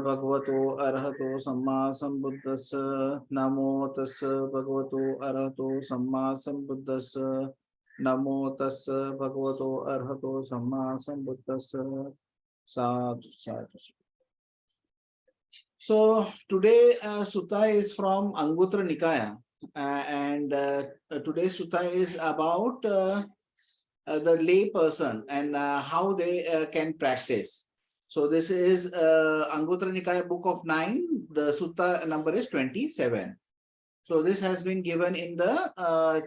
Bhagavato Arahato Samma-sambuddhassa. Namo tassa Bhagavato Arahato Samma-sambuddhassa. Namo tassa Bhagavato Arahato Samma-sambuddhassa. Sadhu, sadhu. So today sutta is from Anguttara Nikaya, and today's sutta is about the lay person and how they can practice. So this is Anguttara Nikaya book of 9. The sutta number is 27. So this has been given in the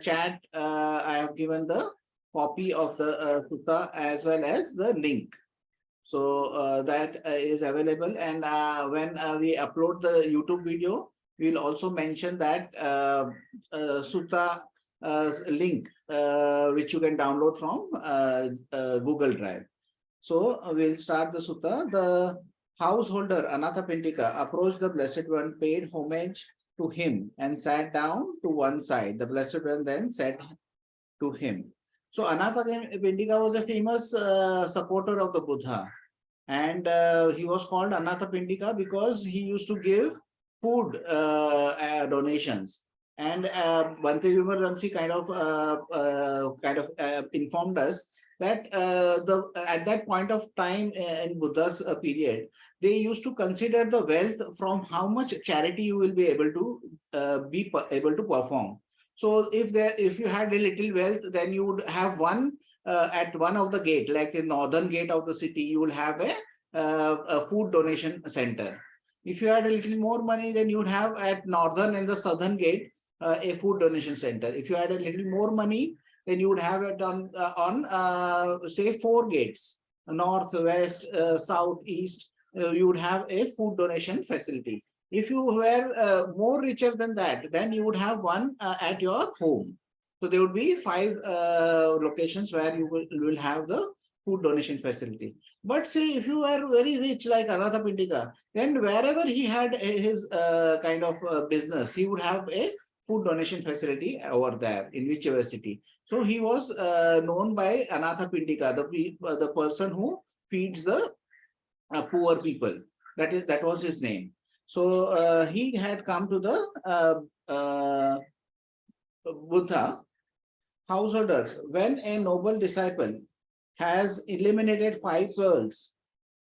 chat. I have given the copy of the sutta as well as the link. So that is available, and when we upload the YouTube video, we'll also mention that sutta link which you can download from Google Drive. So we'll start the sutta. The householder Anathapindika approached the Blessed One, paid homage to him, and sat down to one side. The Blessed One then said to him. So Anathapindika was a famous supporter of the Buddha, and he was called Anathapindika because he used to give food donations. And Bhante Vimar Ramsi kind of informed us that at that point of time in Buddha's period, they used to consider the wealth from how much charity you will be able to perform. So if you had a little wealth, then you would have one at one of the gate, like the northern gate of the city, you will have a food donation center. If you had a little more money, then you would have at northern and the southern gate a food donation center. If you had a little more money, then you would have it on say 4 gates, north, west, south, east. You would have a food donation facility. If you were more richer than that, then you would have one at your home. So there would be 5 locations where you will have the food donation facility. But see, if you were very rich like Anathapindika, then wherever he had his kind of business, he would have a food donation facility over there in whichever city. So he was known by Anathapindika, the person who feeds the poor people. That was his name. So he had come to the Buddha. Householder, when a noble disciple has eliminated 5 pearls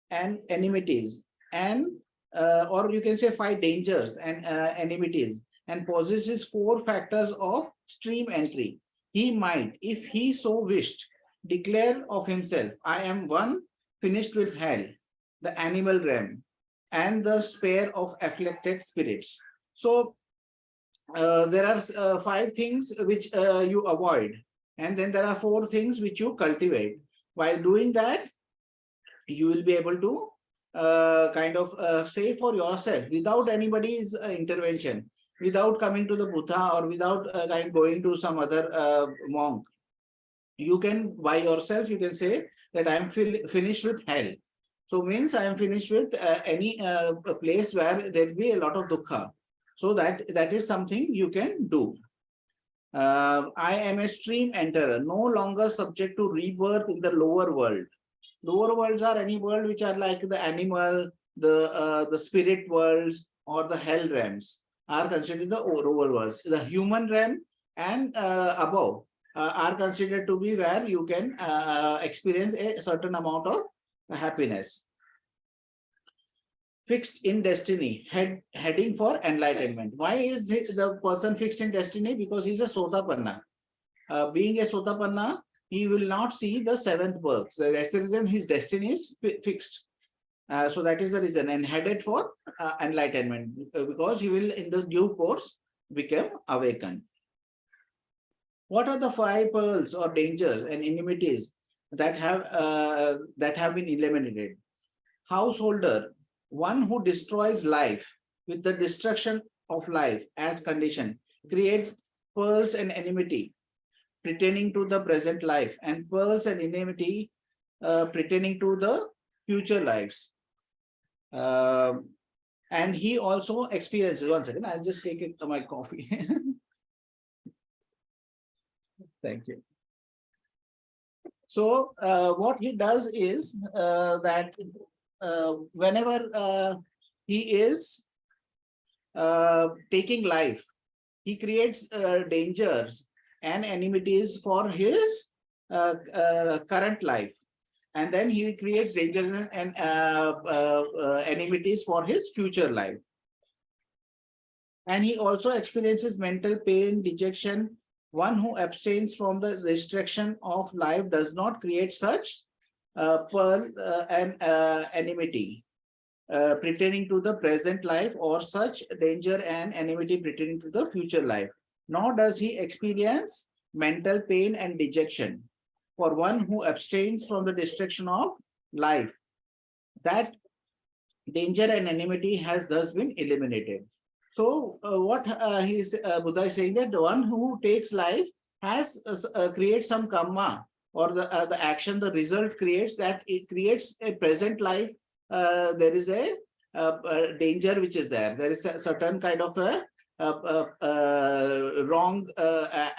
and enmities, and or you can say 5 dangers and enmities, and possesses 4 factors of stream entry, he might, if he so wished, declare of himself, I am one finished with hell, the animal realm, and the sphere of afflicted spirits. So there are 5 things which you avoid, and then there are 4 things which you cultivate. While doing that, you will be able to kind of say for yourself without anybody's intervention, without coming to the Buddha or without going to some other monk. You can by yourself, you can say that I am finished with hell. So means I am finished with any place where there will be a lot of dukkha. So that is something you can do. I am a stream enterer, no longer subject to rebirth in the lower world. Lower worlds are any world which are like the animal, the spirit worlds, or the hell realms are considered the lower worlds. The human realm and above are considered to be where you can experience a certain amount of happiness. Fixed in destiny, heading for enlightenment. Why is the person fixed in destiny? Because he's a Sotapanna. Being a Sotapanna, he will not see the 7th works. That's the reason his destiny is fixed. So that is the reason, and headed for enlightenment, because he will in the due course become awakened. What are the 5 pearls or dangers and enmities that have been eliminated? Householder, one who destroys life with the destruction of life as condition, create pearls and enmity pertaining to the present life, and pearls and enmity pertaining to the future lives. And he also experiences, one second, I'll just take it to my coffee. Thank you. So what he does is that whenever he is taking life. He creates dangers and enmities for his current life. And then he creates dangers and enmities for his future life. And he also experiences mental pain, dejection. One who abstains from the restriction of life does not create such pearl and enmity pertaining to the present life, or such danger and enmity pertaining to the future life. Nor does he experience mental pain and dejection. For one who abstains from the destruction of life, that danger and enmity has thus been eliminated. So what Buddha is saying, that the one who takes life has creates some karma, or the action, the result creates that it creates a present life. There is a danger which is there. There is a certain kind of a wrong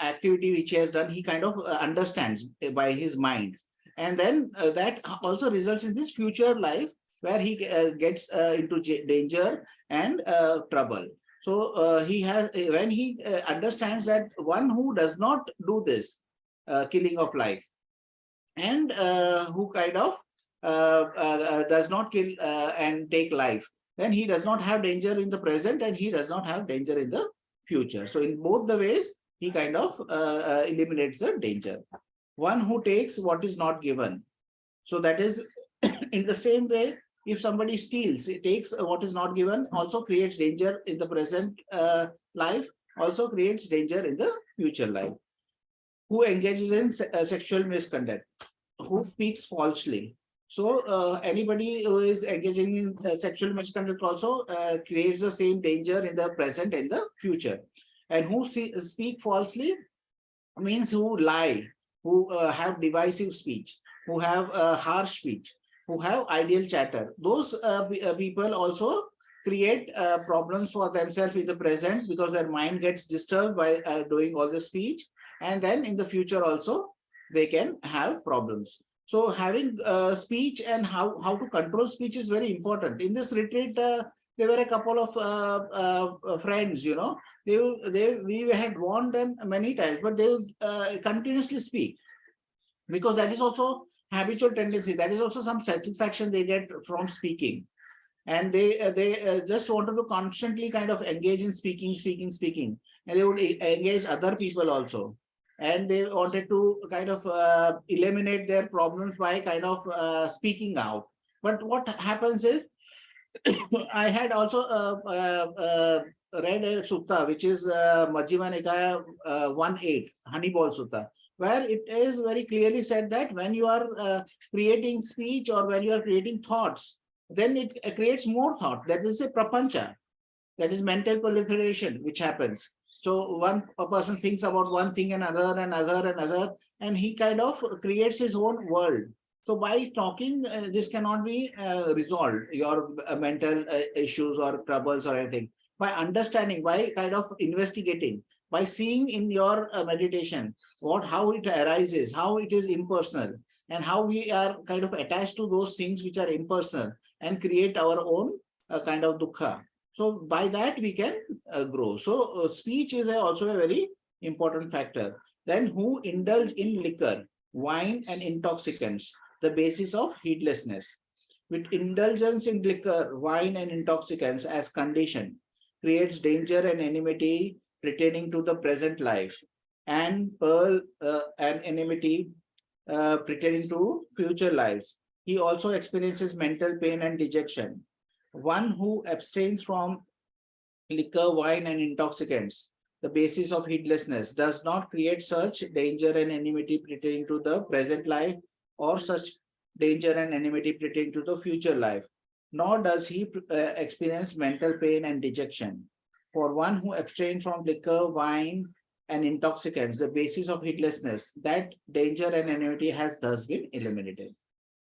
activity which he has done. He kind of understands by his mind, and then that also results in this future life where he gets into danger and trouble. So he has, when he understands that one who does not do this killing of life, and who kind of does not kill and take life, then he does not have danger in the present and he does not have danger in the future. So in both the ways, he kind of eliminates the danger. One who takes what is not given. So that is in the same way, if somebody steals, it takes what is not given, also creates danger in the present life, also creates danger in the future life. Who engages in sexual misconduct, who speaks falsely. So anybody who is engaging in sexual misconduct also creates the same danger in the present and the future. And who speak falsely means who lie, who have divisive speech, who have harsh speech, who have ideal chatter. Those people also create problems for themselves in the present, because their mind gets disturbed by doing all the speech, and then in the future also they can have problems. So having speech and how to control speech is very important. In this retreat, there were a couple of friends, you know, we had warned them many times, but they continuously speak, because that is also habitual tendency. That is also some satisfaction they get from speaking, and they just wanted to constantly kind of engage in speaking, and they would engage other people also, and they wanted to kind of eliminate their problems by kind of speaking out. But what happens is, I had also read a sutta, which is Majjhima Nikaya 1.8, Honeyball Sutta, where it is very clearly said that when you are creating speech or when you are creating thoughts, then it creates more thought. That is a prapancha, that is mental proliferation, which happens. So a person thinks about one thing and another, and he kind of creates his own world. So by talking, this cannot be resolved, your mental issues or troubles or anything. By understanding, by kind of investigating, by seeing in your meditation how it arises, how it is impersonal, and how we are kind of attached to those things which are impersonal and create our own kind of dukkha. So by that we can grow. So speech is also a very important factor. Then who indulge in liquor, wine and intoxicants, the basis of heedlessness. With indulgence in liquor, wine and intoxicants as condition, creates danger and enmity pertaining to the present life, and pearl and enmity pertaining to future lives. He also experiences mental pain and dejection. One who abstains from liquor, wine, and intoxicants, the basis of heedlessness, does not create such danger and enmity pertaining to the present life, or such danger and enmity pertaining to the future life, nor does he experience mental pain and dejection. For one who abstains from liquor, wine, and intoxicants, the basis of heedlessness, that danger and enmity has thus been eliminated.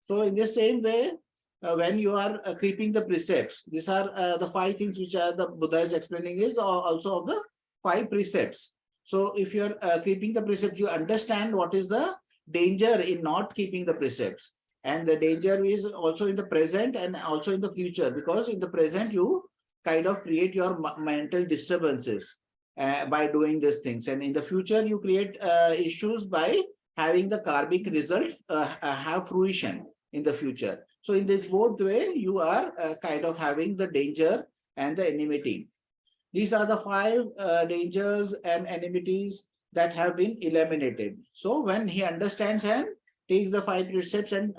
So in the same way, when you are keeping the precepts, these are the 5 things which the Buddha is explaining, is also of the 5 precepts. So if you're keeping the precepts, you understand what is the danger in not keeping the precepts. And the danger is also in the present and also in the future, because in the present you kind of create your mental disturbances by doing these things, and in the future you create issues by having the karmic result have fruition in the future. So in this both way you are kind of having the danger and the enmity. These are the five dangers and enmities that have been eliminated. So when he understands and takes the five precepts and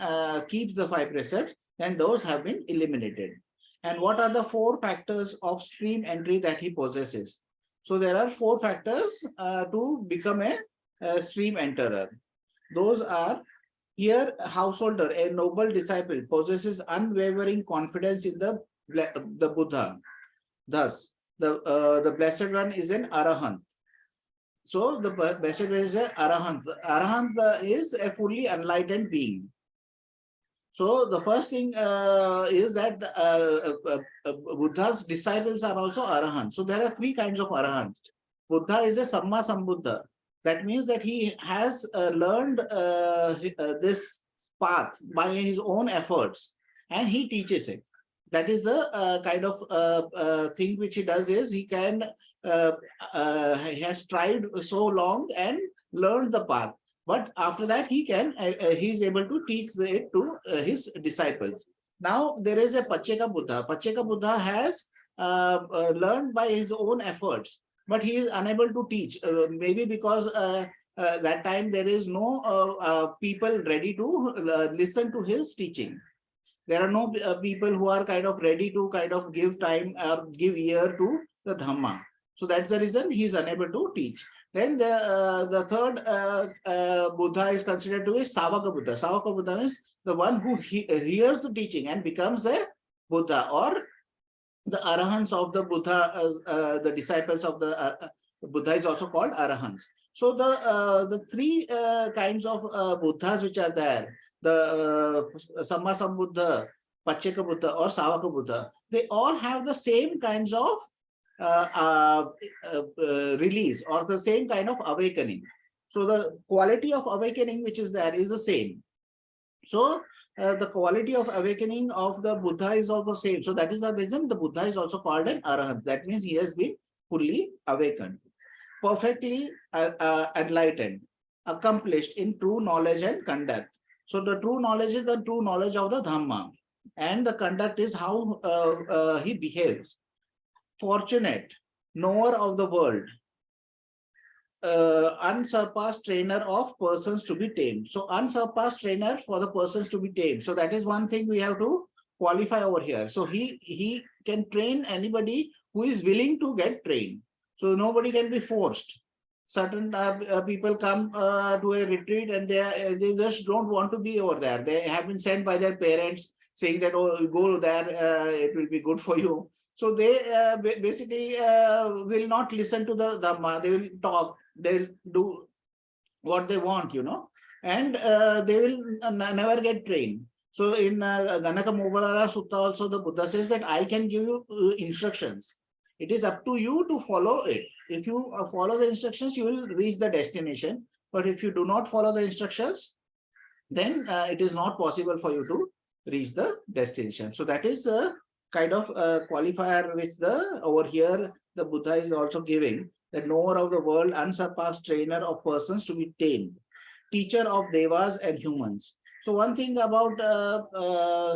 keeps the five precepts, then those have been eliminated. And what are the four factors of stream entry that he possesses? So there are four factors to become a stream enterer. Those are: here, householder, a noble disciple, possesses unwavering confidence in the Buddha. Thus, the Blessed One is an arahant. So the Blessed One is an arahant. Arahant is a fully enlightened being. So the first thing is that Buddha's disciples are also arahants. So there are three kinds of arahants. Buddha is a Samma-sambuddha. That means that he has learned this path by his own efforts, and he teaches it. That is the kind of thing which he does is he can he has tried so long and learned the path, but after that he is able to teach it to his disciples. Now there is a Pacceka-Buddha. Pacceka-Buddha has learned by his own efforts, but he is unable to teach, maybe because that time there is no people ready to listen to his teaching. There are no people who are kind of ready to kind of give time or give ear to the Dhamma. So that's the reason he is unable to teach. Then the third Buddha is considered to be Savaka-Buddha. Savaka-Buddha is the one who hears the teaching and becomes a Buddha, or the arahants of the Buddha, the disciples of the Buddha is also called arahants. So the three kinds of Buddhas which are there, the Samma-sambuddha, Pacceka-Buddha or Savaka-Buddha, they all have the same kinds of release or the same kind of awakening. So the quality of awakening which is there is the same. So the quality of awakening of the Buddha is also same. So that is the reason the Buddha is also called an arahant. That means he has been fully awakened, perfectly enlightened, accomplished in true knowledge and conduct. So the true knowledge is the true knowledge of the Dhamma, and the conduct is how he behaves. Fortunate, knower of the world, unsurpassed trainer of persons to be tamed. So unsurpassed trainer for the persons to be tamed. So that is one thing we have to qualify over here. So he can train anybody who is willing to get trained. So nobody can be forced. Certain people come to a retreat and they just don't want to be over there. They have been sent by their parents saying that, oh, go there, it will be good for you. So they basically will not listen to the Dhamma. They will talk, they'll do what they want, and they will never get trained. So in Ganaka Sutta also the Buddha says that I can give you instructions. It is up to you to follow it. If you follow the instructions, you will reach the destination. But if you do not follow the instructions, then it is not possible for you to reach the destination. So that is a kind of qualifier which over here the Buddha is also giving, the knower of the world, unsurpassed trainer of persons to be tamed, teacher of devas and humans. So one thing about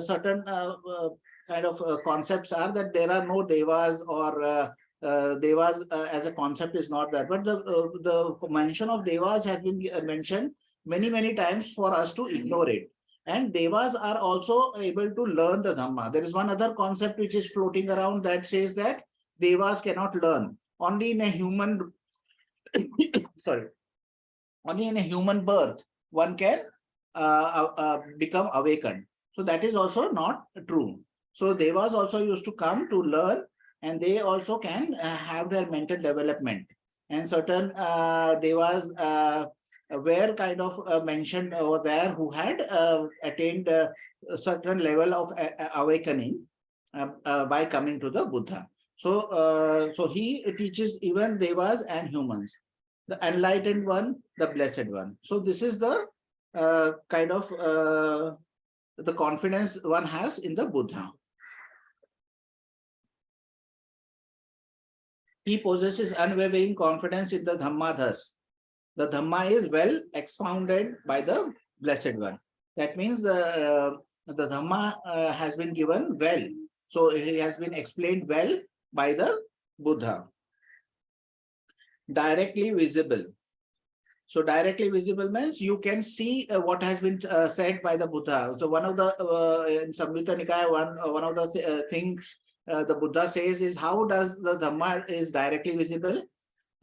certain kind of concepts are that there are no devas, or devas as a concept is not that, but the mention of devas has been mentioned many times for us to ignore it. And devas are also able to learn the Dhamma. There is one other concept which is floating around that says that devas cannot learn. Only in a human sorry, only in a human birth one can become awakened. So that is also not true. So devas also used to come to learn, and they also can have their mental development. And certain devas were kind of mentioned over there who had attained a certain level of awakening by coming to the Buddha. So, so he teaches even devas and humans, the enlightened one, the blessed one. So this is the kind of the confidence one has in the Buddha. He possesses unwavering confidence in the Dhamma thus. The Dhamma is well expounded by the Blessed One. That means the Dhamma has been given well. So it has been explained well by the Buddha. Directly visible. So directly visible means you can see what has been said by the Buddha. So one of the, in Samyutta Nikaya, one of the things the Buddha says is, how does the Dhamma is directly visible?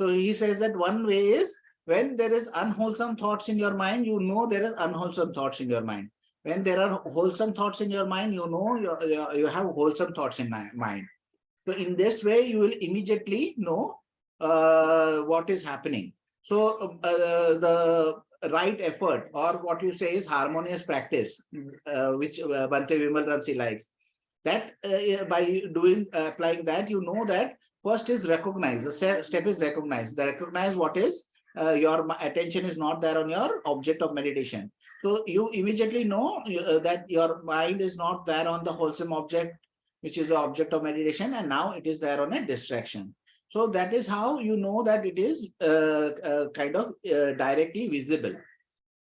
So he says that one way is, when there is unwholesome thoughts in your mind, you know there is unwholesome thoughts in your mind. When there are wholesome thoughts in your mind, you know you have wholesome thoughts in mind. So in this way, you will immediately know what is happening. So the right effort, or what you say is harmonious practice, which Bhante Vimal Ramsi likes, that by doing applying that, you know that first is recognize, the step is recognize. The recognize what is your attention is not there on your object of meditation. So you immediately know that your mind is not there on the wholesome object, which is the object of meditation, and now it is there on a distraction. So that is how you know that it is kind of directly visible.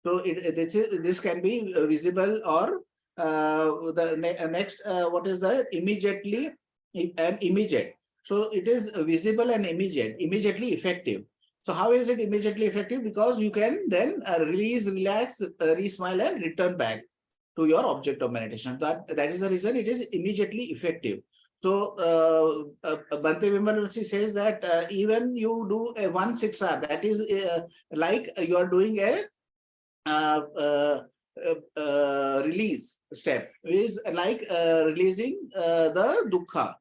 So this can be visible, or the next, what is the immediately and immediate. So it is visible and immediately effective. So how is it immediately effective? Because you can then release, relax, re-smile, and return back to your object of meditation. That is the reason it is immediately effective. So Bhante Vimalansi says that even you do a 1 6R, that is like you are doing a release step, is like releasing the dukkha.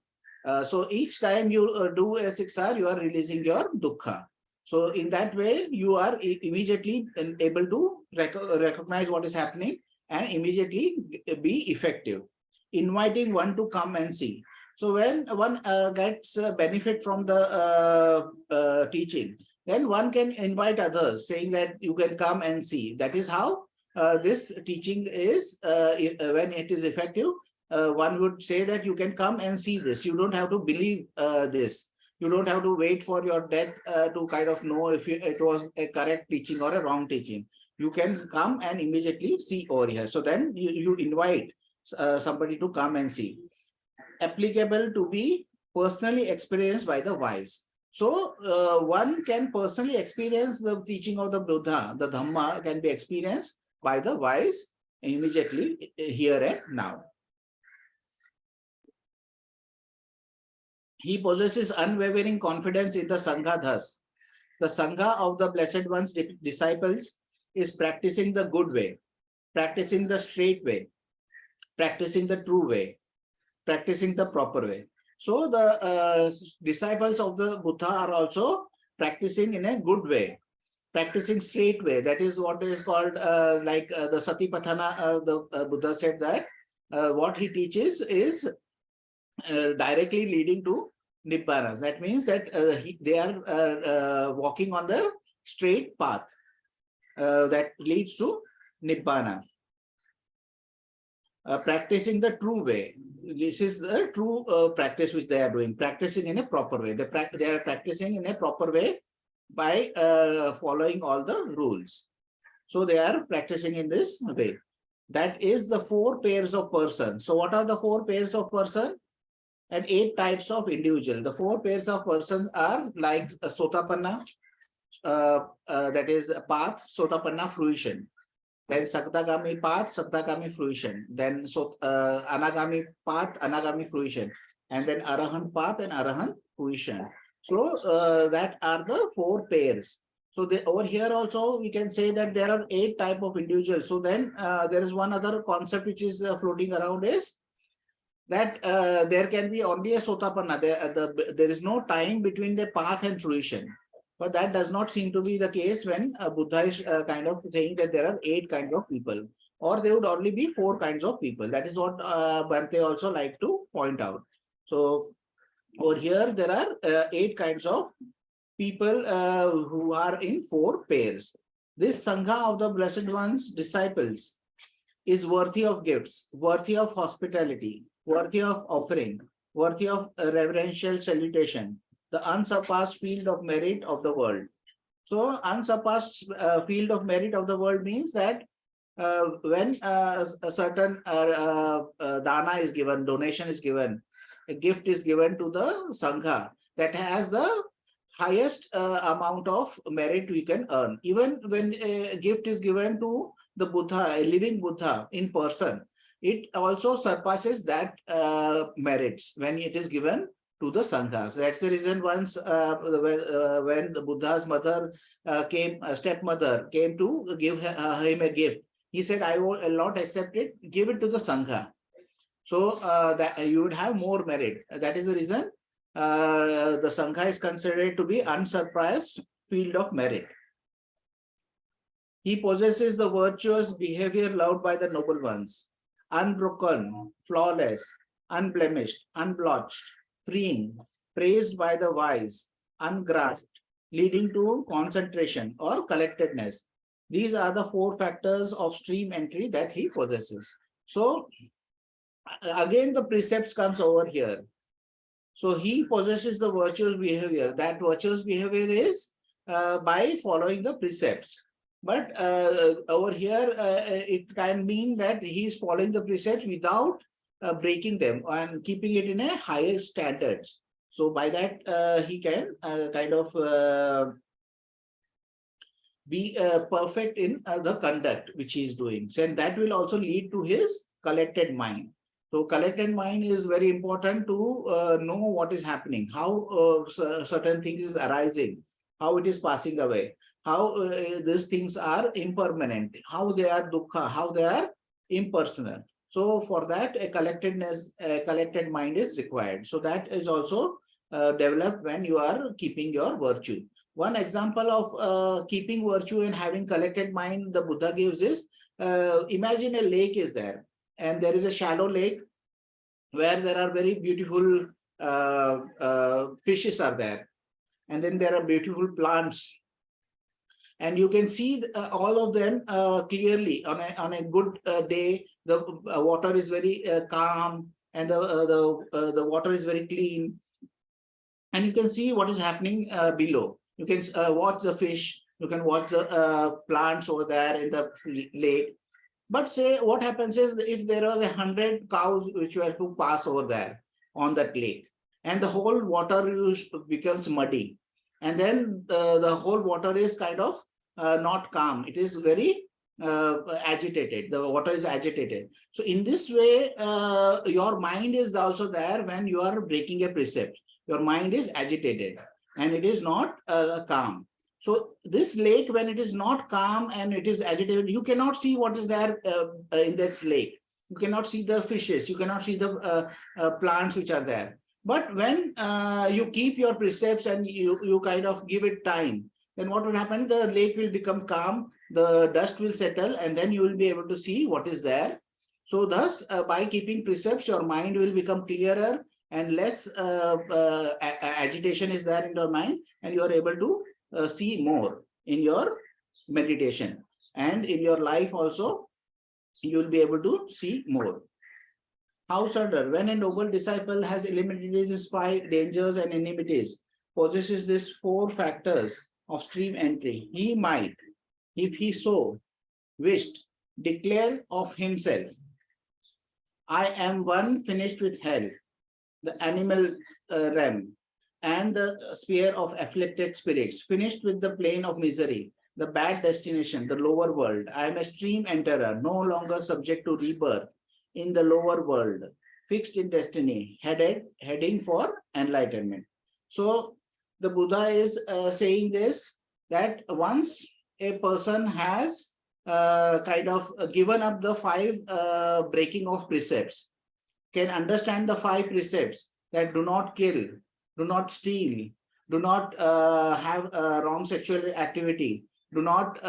So each time you do a 6R, you are releasing your dukkha. So in that way, you are immediately able to recognize what is happening and immediately be effective. Inviting one to come and see. So when one gets benefit from the teaching, then one can invite others, saying that you can come and see. That is how this teaching is, when it is effective, one would say that you can come and see this. You don't have to believe this. You don't have to wait for your death to kind of know if it was a correct teaching or a wrong teaching. You can come and immediately see over here. So then you invite somebody to come and see. Applicable to be personally experienced by the wise. So one can personally experience the teaching of the Buddha. The Dhamma can be experienced by the wise immediately, here and now. He possesses unwavering confidence in the Sangha thus. The Sangha of the Blessed One's disciples is practicing the good way, practicing the straight way, practicing the true way, practicing the proper way. So the disciples of the Buddha are also practicing in a good way, practicing straight way. That is what is called like the Satipatthana. The Buddha said that what he teaches is directly leading to Nibbana. That means that they are walking on the straight path that leads to Nibbana. Practicing the true way. This is the true practice which they are doing, practicing in a proper way. They are practicing in a proper way by following all the rules. So they are practicing in this way. That is the 4 pairs of person. So what are the 4 pairs of person? And 8 types of individual. The 4 pairs of persons are like Sotapanna, that is path, Sotapanna fruition. Then Sakdagami path, Sakdagami fruition. Then Anagami path, Anagami fruition. And then Arahant path and Arahant fruition. So that are the 4 pairs. So over here also we can say that there are 8 type of individuals. So then there is one other concept which is floating around, is that there can be only a Sotapanna. There is no time between the path and fruition. But that does not seem to be the case when Buddha is kind of saying that there are 8 kinds of people, or there would only be 4 kinds of people. That is what Bhante also like to point out. So over here there are 8 kinds of people who are in 4 pairs. This Sangha of the Blessed One's disciples is worthy of gifts, worthy of hospitality, worthy of offering, worthy of reverential salutation, the unsurpassed field of merit of the world. So unsurpassed field of merit of the world means that when a certain dana is given, donation is given, a gift is given to the Sangha, that has the highest amount of merit we can earn. Even when a gift is given to the Buddha, a living Buddha in person, it also surpasses that merits when it is given to the Sangha. So that's the reason once when the Buddha's mother stepmother came to give him a gift, he said, I will not accept it, give it to the Sangha. So that you would have more merit. That is the reason the Sangha is considered to be unsurpassed field of merit. He possesses the virtuous behavior loved by the noble ones, unbroken, flawless, unblemished, unblotched, freeing, praised by the wise, ungrasped, leading to concentration or collectedness. These are the 4 factors of stream entry that he possesses. So again, the precepts comes over here. So he possesses the virtuous behavior. That virtuous behavior is by following the precepts. But over here, it can mean that he is following the precepts without breaking them and keeping it in a higher standards. So by that, he can kind of be perfect in the conduct which he is doing. So, and that will also lead to his collected mind. So collected mind is very important to know what is happening, how certain things is arising, how it is passing away, how these things are impermanent, how they are dukkha, how they are impersonal. So for that, a collected mind is required. So that is also developed when you are keeping your virtue. One example of keeping virtue and having collected mind the Buddha gives is, imagine a lake is there, and there is a shallow lake where there are very beautiful fishes are there, and then there are beautiful plants, and you can see all of them clearly. On a good day, the water is very calm, and the water is very clean, and you can see what is happening below. You can watch the fish, you can watch the plants over there in the lake. But say what happens is, if there are 100 cows which were to pass over there on that lake, and the whole water becomes muddy, and then the whole water is kind of not calm. It is very agitated. The water is agitated. So in this way, your mind is also there when you are breaking a precept. Your mind is agitated and it is not calm. So this lake, when it is not calm and it is agitated, you cannot see what is there in that lake. You cannot see the fishes. You cannot see the plants which are there. But when you keep your precepts and you kind of give it time, then what will happen? The lake will become calm, the dust will settle, and then you will be able to see what is there. So thus, by keeping precepts, your mind will become clearer and less agitation is there in your mind, and you are able to see more in your meditation, and in your life also you will be able to see more. House elder, when a noble disciple has eliminated these 5 dangers and enmities, possesses these 4 factors of stream entry, he might, if he so wished, declare of himself, I am one finished with hell, the animal realm, and the sphere of afflicted spirits, finished with the plane of misery, the bad destination, the lower world. I am a stream enterer, no longer subject to rebirth in the lower world, fixed in destiny, heading for enlightenment. So the Buddha is saying this, that once a person has kind of given up the 5 breaking of precepts, can understand the 5 precepts, that do not kill, do not steal, do not have wrong sexual activity, do not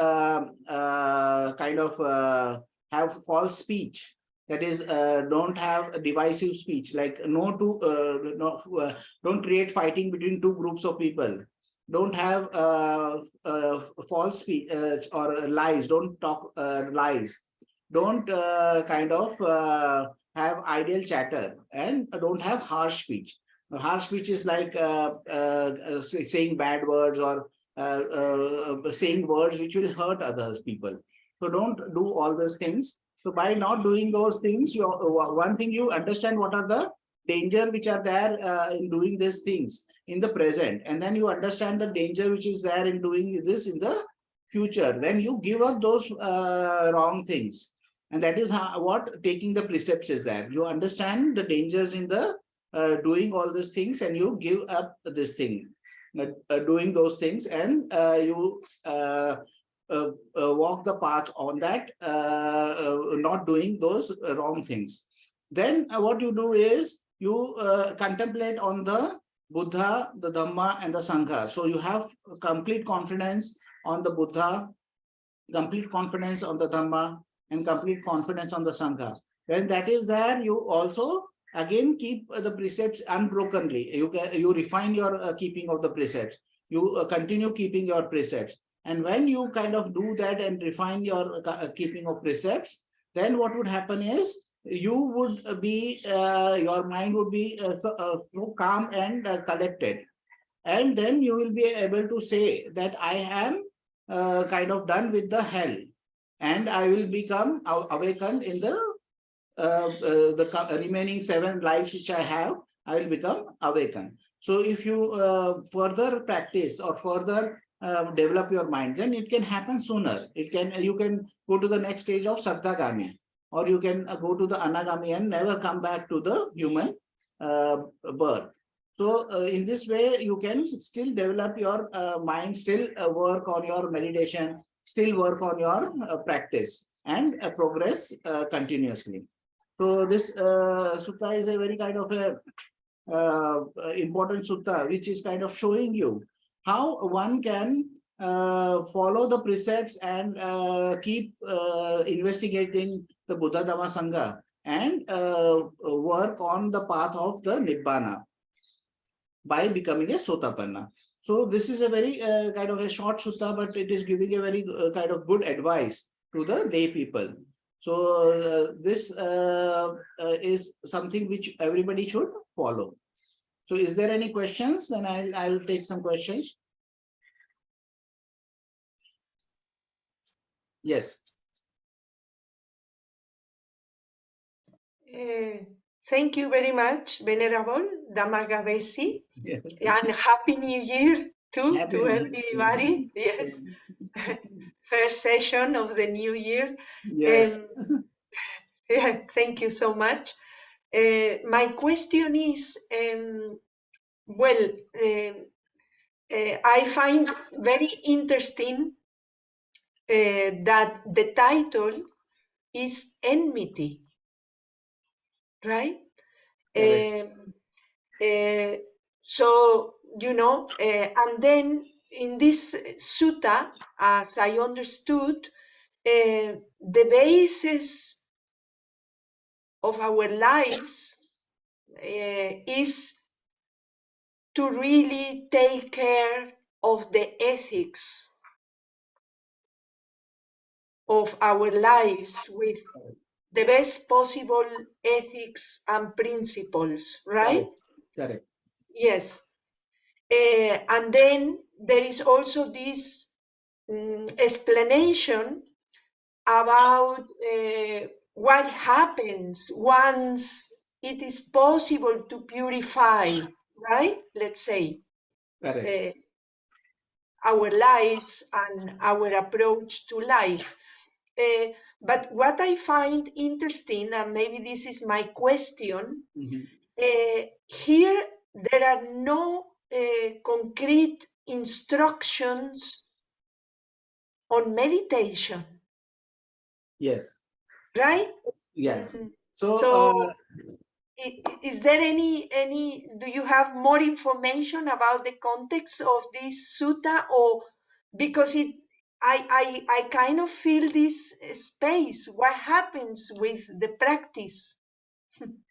kind of have false speech, that is, don't have divisive speech, like don't create fighting between 2 groups of people, don't have false speech or lies, don't talk lies, don't kind of have idle chatter, and don't have harsh speech. Harsh speech is like saying bad words, or saying words which will hurt others people. So don't do all those things. So by not doing those things, you one thing, you understand what are the danger which are there in doing these things in the present, and then you understand the danger which is there in doing this in the future. Then you give up those wrong things, and that is how, what taking the precepts is there. You understand the dangers in the doing all these things, and you give up this thing, doing those things, and you walk the path on that, not doing those wrong things. Then what you do is you contemplate on the Buddha, the Dhamma, and the Sangha. So you have complete confidence on the Buddha, complete confidence on the Dhamma, and complete confidence on the Sangha. When that is there, you also again keep the precepts unbrokenly. You refine your keeping of the precepts. You continue keeping your precepts. And when you kind of do that and refine your keeping of precepts, then what would happen is you would be, your mind would be so calm and collected. And then you will be able to say that I am kind of done with the hell, and I will become awakened in the remaining 7 lives which I have. I will become awakened. So if you further practice or further develop your mind, then it can happen sooner. You can go to the next stage of Saddhagami, or you can go to the Anagami and never come back to the human birth. So in this way, you can still develop your mind, still work on your meditation, still work on your practice, and progress continuously. So this sutta is a very kind of a important sutta, which is kind of showing you how one can follow the precepts and keep investigating the Buddha, Dhamma, Sangha, and work on the path of the Nibbana by becoming a Sotapanna. So this is a very kind of a short sutta, but it is giving a very kind of good advice to the lay people. So this is something which everybody should follow. So is there any questions? Then I'll take some questions. Yes. Thank you very much, Venerable Dhammagavesi. Yes. And Happy New Year too Happy to New everybody. Year. Yes. First session of the new year. Yes. Yeah, thank you so much. My question is, well, I find very interesting that the title is Enmity, right? So, you know, and then in this sutta, as I understood, the basis of our lives is to really take care of the ethics of our lives with the best possible ethics and principles, right? Correct. Yes. And then there is also this explanation about what happens once it is possible to purify, right? Let's say, our lives and our approach to life. But what I find interesting, and maybe this is my question, here there are no concrete instructions on meditation. Yes. Right? Yes. So is there any, do you have more information about the context of this sutta? Or because I kind of feel this space, what happens with the practice?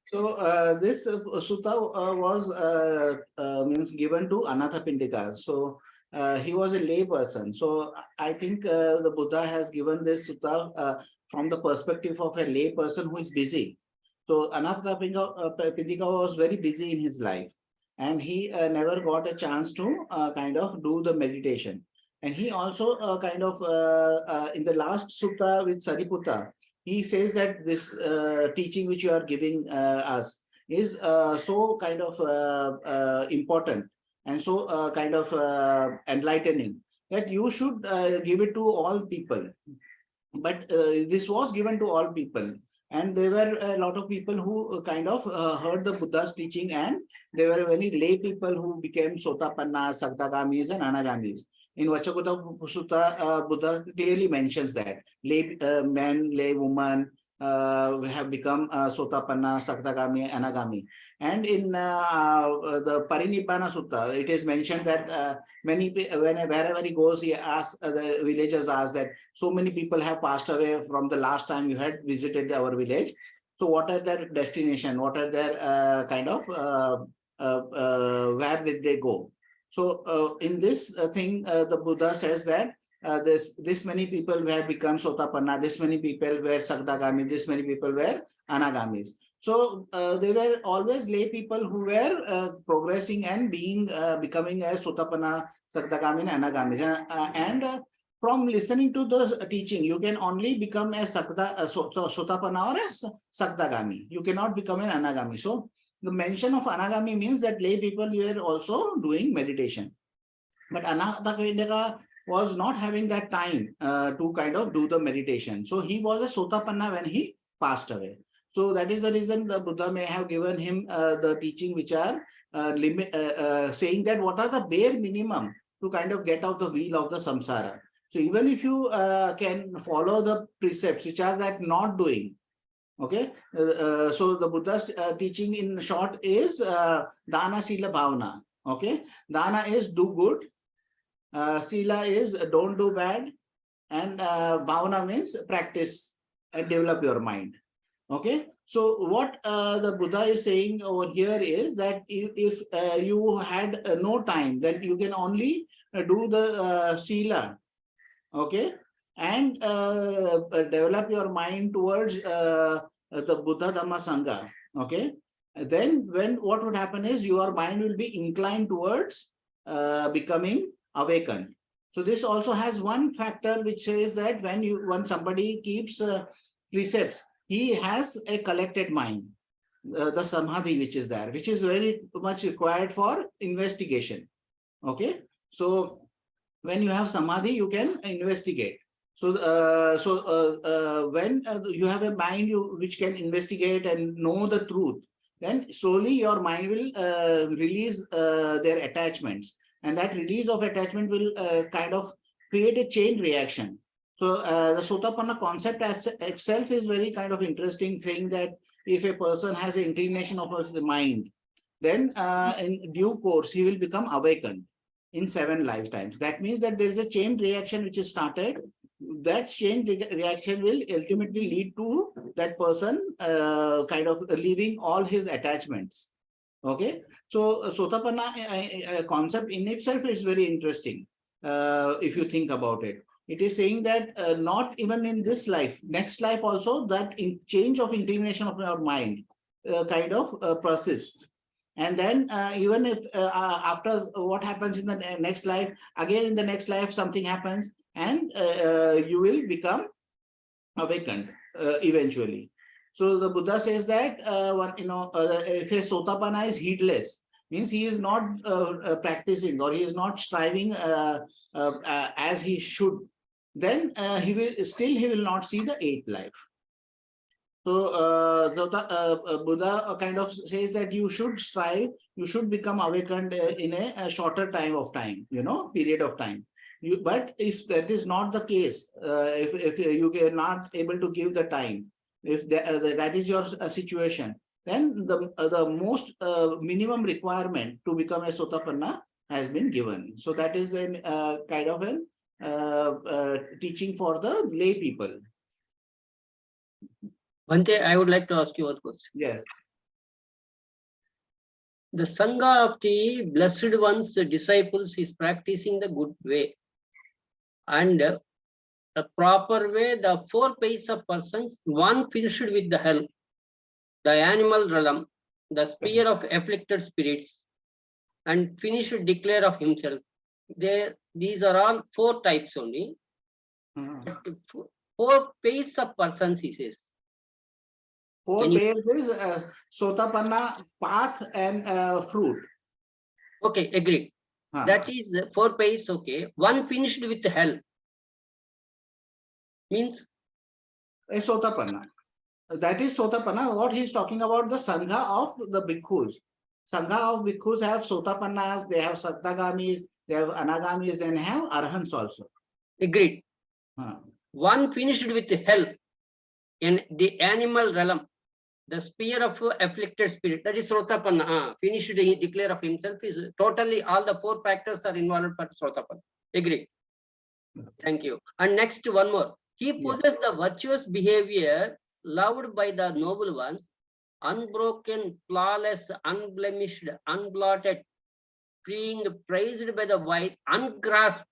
So this sutta was means given to Anathapindika. So he was a lay person. So I think the Buddha has given this sutta from the perspective of a lay person who is busy. So Anathapindika was very busy in his life, and he never got a chance to kind of do the meditation. And he also in the last sutta with Sariputta, he says that this teaching which you are giving us is so kind of important and so enlightening that you should give it to all people. But this was given to all people, and there were a lot of people who kind of heard the Buddha's teaching, and there were very lay people who became Sotapannas, Sakdagamis, and Anagamis. In Pacceka-Buddha Sutta, Buddha clearly mentions that lay men, lay women have become Sotapanna, Sakdagami, Anagami. And in the Parinibbana Sutta, it is mentioned that wherever he goes, he asks, the villagers ask that so many people have passed away from the last time you had visited our village. So what are their destination? What are their where did they go? So in this thing, the Buddha says that this many people have become Sotapanna, this many people were Sakdagami, this many people were Anagamis. So they were always lay people who were progressing and becoming a Sotapanna, Sakdagami, and Anagamis. From listening to the teaching, you can only become a Sotapanna or a Sakdagami. You cannot become an Anagami. So the mention of Anagami means that lay people were also doing meditation. But Anathapindika was not having that time to kind of do the meditation. So he was a Sotapanna when he passed away. So that is the reason the Buddha may have given him the teaching which are saying that what are the bare minimum to kind of get out the wheel of the samsara. So even if you can follow the precepts which are that not doing, okay, so the Buddha's teaching in short is Dana, Sila, Bhavana. Okay, Dana is do good, Sila is don't do bad, and Bhavana means practice and develop your mind. Okay, so what the Buddha is saying over here is that if you had no time, then you can only do the Sila, okay, and develop your mind towards the Buddha, Dhamma, Sangha, okay. Then what would happen is your mind will be inclined towards becoming awakened. So this also has one factor which says that when somebody keeps precepts, he has a collected mind, the samadhi which is there, which is very much required for investigation. Okay, so when you have samadhi, you can investigate. So, when you have a mind which can investigate and know the truth, then slowly your mind will release their attachments, and that release of attachment will kind of create a chain reaction. So the Sotapanna concept as itself is very kind of interesting, saying that if a person has an inclination of the mind, then in due course he will become awakened in 7 lifetimes. That means that there is a chain reaction which is started. That chain reaction will ultimately lead to that person kind of leaving all his attachments. Okay, so Sotapanna concept in itself is very interesting if you think about it. It is saying that not even in this life, next life also, that change of inclination of your mind kind of persists. And then even if after what happens in the next life, again in the next life something happens, and you will become awakened eventually. So the Buddha says that if a Sotapanna is heedless, means he is not practicing, or he is not striving as he should, then he will not see the 8th life. So Buddha kind of says that you should strive, you should become awakened in a shorter period of time. But if that is not the case, if you are not able to give the time, if that is your situation, then the most minimum requirement to become a Sotapanna has been given. So that is a kind of an teaching for the lay people. Bhante, I would like to ask you one question. Yes. The Sangha of the Blessed One's disciples is practicing the good way. And the proper way, the 4 pairs of persons, one finished with the hell, the animal realm, the sphere of afflicted spirits, and finished declare of himself. These are all 4 types only. But 4 pairs of persons, he says. 4 pairs is Sotapanna, path, and fruit. Okay, agreed. That is 4 pairs, okay. One finished with hell. Means? A Sotapanna. That is Sotapanna. What he is talking about, the Sangha of the Bhikkhus. Sangha of Bhikkhus have Sotapannas, they have Sattagamis, they have Anagamis, then have Arahants also. Agreed. One finished with hell in the animal realm, the sphere of afflicted spirit, that is Sotapanna. Finished, he declare of himself is totally all the 4 factors are involved for Sotapanna. Agreed. Thank you. And next, one more. He possesses the virtuous behavior loved by the noble ones, unbroken, flawless, unblemished, unblotted, freeing, praised by the wise, ungrasped.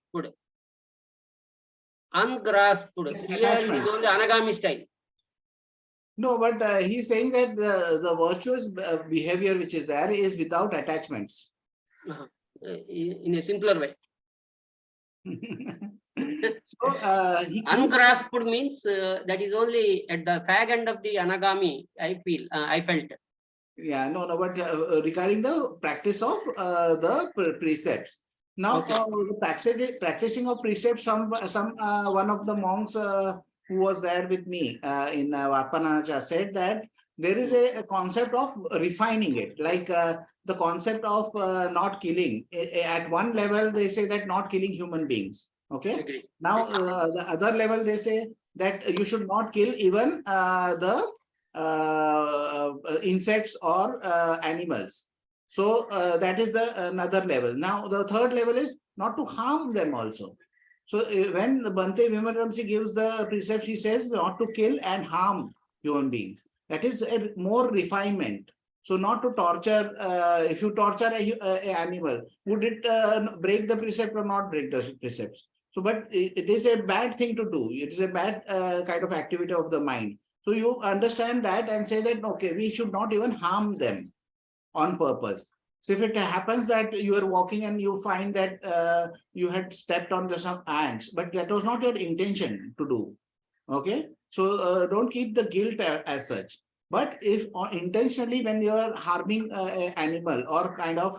Ungrasped. Here it is only Anagami style. No, but he's saying that the virtuous behavior which is there is without attachments. In a simpler way. So ungrasped means that is only at the fag end of the Anagami, I felt. Yeah, no, but regarding the practice of the precepts. Now, the practicing of precepts, one of the monks who was there with me in Varpananacha said that there is a concept of refining it, like the concept of not killing. At one level, they say that not killing human beings. Okay. Now, the other level, they say that you should not kill even the insects or animals. So that is the another level. Now, the third level is not to harm them also. So when Bhante Vimaramsi gives the precept, he says not to kill and harm human beings. That is a more refinement. So not to torture. If you torture an animal, would it break the precept or not break the precepts? So, but it is a bad thing to do. It is a bad kind of activity of the mind. So you understand that and say that, okay, we should not even harm them on purpose. So if it happens that you are walking and you find that you had stepped on some ants, but that was not your intention to do. Okay. So don't keep the guilt as such. But if intentionally when you are harming an animal or kind of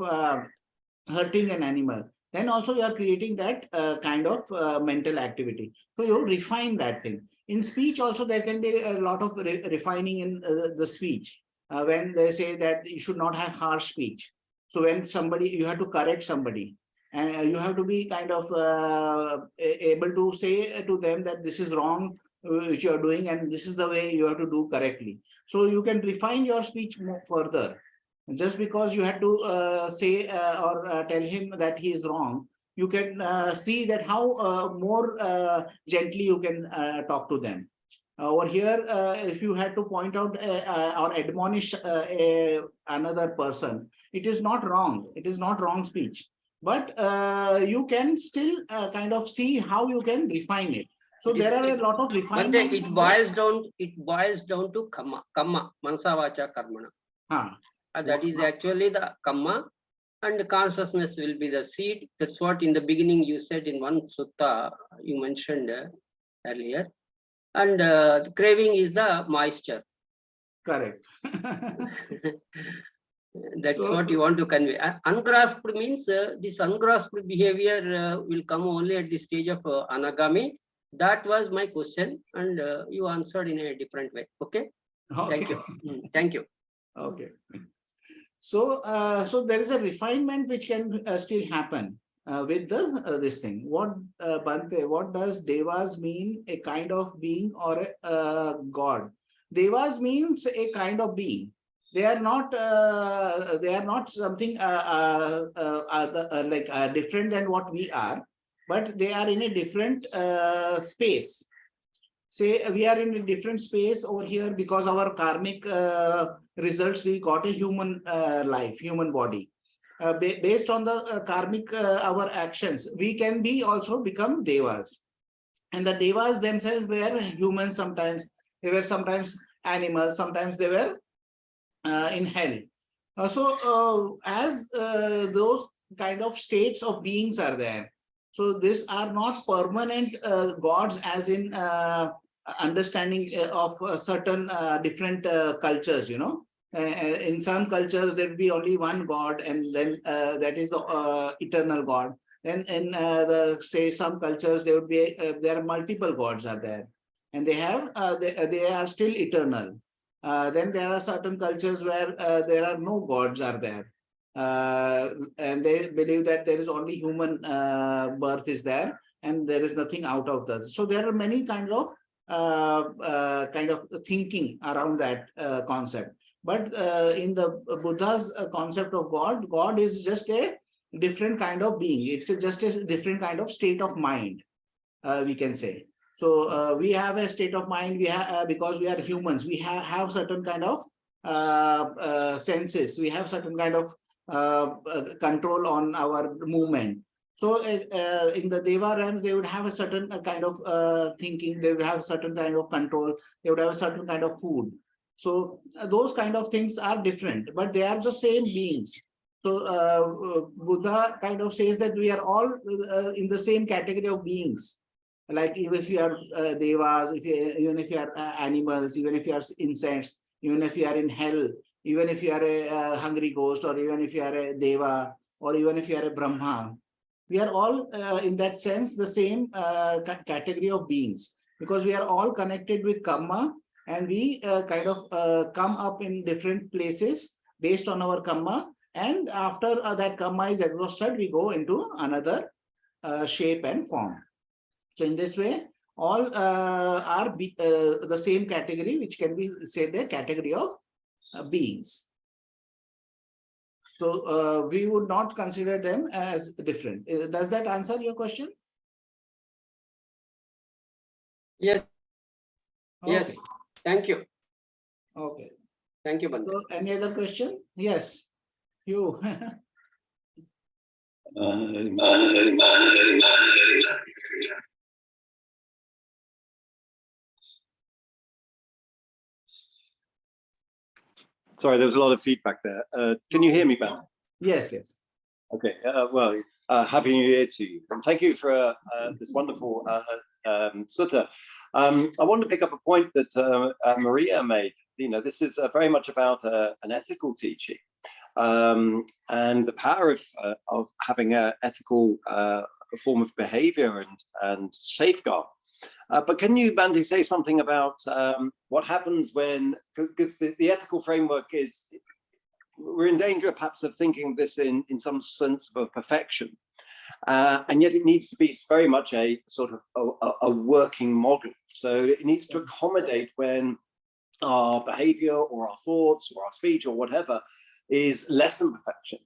hurting an animal, then also you are creating that kind of mental activity. So you refine that thing. In speech also, there can be a lot of refining in the speech. When they say that you should not have harsh speech. So when somebody, you have to correct somebody and you have to be kind of able to say to them that this is wrong, which you are doing, and this is the way you have to do correctly. So you can refine your speech more further. Just because you had to say or tell him that he is wrong, you can see that how more gently you can talk to them. Over here, if you had to point out or admonish another person, it is not wrong. It is not wrong speech. But you can still kind of see how you can refine it. So there are a lot of refinements. It boils down to kamma, manasa vacha karmana. That is actually the kamma, and consciousness will be the seed. That's what in the beginning you said in one sutta you mentioned earlier. And the craving is the moisture. Correct. That's what you want to convey. Ungrasped means this ungrasped behavior will come only at the stage of anagami. That was my question, and you answered in a different way. Okay. Thank you. Thank you. Okay. So, so there is a refinement which can still happen with the this thing. What Bhante, what does devas mean? A kind of being or a god? Devas means a kind of being. They are not something like different than what we are, but they are in a different space. Say we are in a different space over here because our karmic results, we got a human life, human body. Based on the karmic our actions, we can be also become devas. And the devas themselves were humans sometimes, they were sometimes animals, sometimes they were in hell. As those kind of states of beings are there, so these are not permanent gods, as in understanding of certain different cultures, you know. In some cultures there will be only one god, and then that is the eternal god. Then in the, say, some cultures there would be there are multiple gods are there, and they have they are still eternal. Then there are certain cultures where there are no gods are there, and they believe that there is only human birth is there, and there is nothing out of that. So there are many kind of thinking around that concept. But in the Buddha's concept of God, God is just a different kind of being. It's just a different kind of state of mind, we can say. So we have a state of mind. We have because we are humans. We have certain kind of senses. We have certain kind of control on our movement. So in the Deva realms, they would have a certain kind of thinking. They would have certain kind of control. They would have a certain kind of food. So those kind of things are different, but they are the same beings. So Buddha kind of says that we are all in the same category of beings. Like even if you are devas, even if you are animals, even if you are insects, even if you are in hell, even if you are a hungry ghost, or even if you are a deva, or even if you are a Brahma, we are all in that sense the same category of beings, because we are all connected with karma, and we kind of come up in different places based on our karma, and after that karma is exhausted, we go into another shape and form. So in this way, all are the same category, which can be said the category of beings. So we would not consider them as different. Does that answer your question? Yes. Okay. Yes. Thank you. Okay. Thank you, Bhante. So any other question? Yes. You. Sorry, there was a lot of feedback there. Can you hear me, Ben? Yes, yes. Okay, well, Happy New Year to you. And thank you for this wonderful sutta. I want to pick up a point that Maria made. You know, this is very much about an ethical teaching, and the power of having an ethical form of behavior and safeguard. But can you, Bhante, say something about what happens when, because the ethical framework is, we're in danger perhaps of thinking this in some sense of a perfection, and yet it needs to be very much a sort of a working model. So it needs to accommodate when our behavior or our thoughts or our speech or whatever is less than perfection.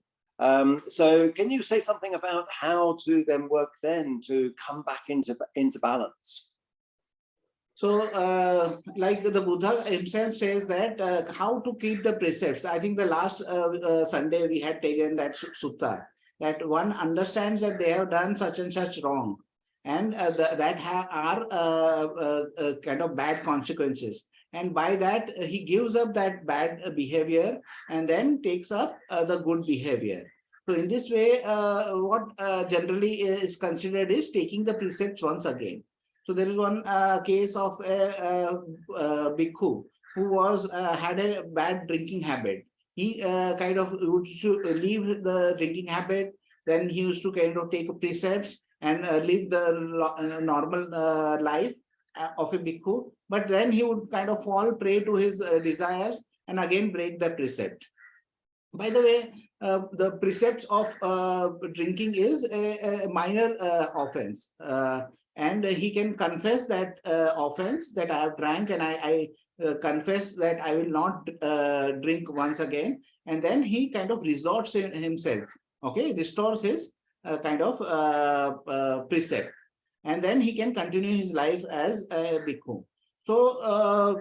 So can you say something about how to then work then to come back into balance? So like the Buddha himself says that how to keep the precepts. I think the last Sunday we had taken that sutta, that one understands that they have done such and such wrong, and that are kind of bad consequences. And by that, he gives up that bad behavior and then takes up the good behavior. So in this way, what generally is considered is taking the precepts once again. So there is one case of a bhikkhu who was had a bad drinking habit. He kind of used to leave the drinking habit. Then he used to kind of take precepts and live the normal life of a bhikkhu. But then he would kind of fall prey to his desires and again break the precept. By the way, the precepts of drinking is a minor offense. And he can confess that offense, that I have drank, and I confess that I will not drink once again. And then he kind of resorts in himself, okay, restores his kind of precept. And then he can continue his life as a bhikkhu. So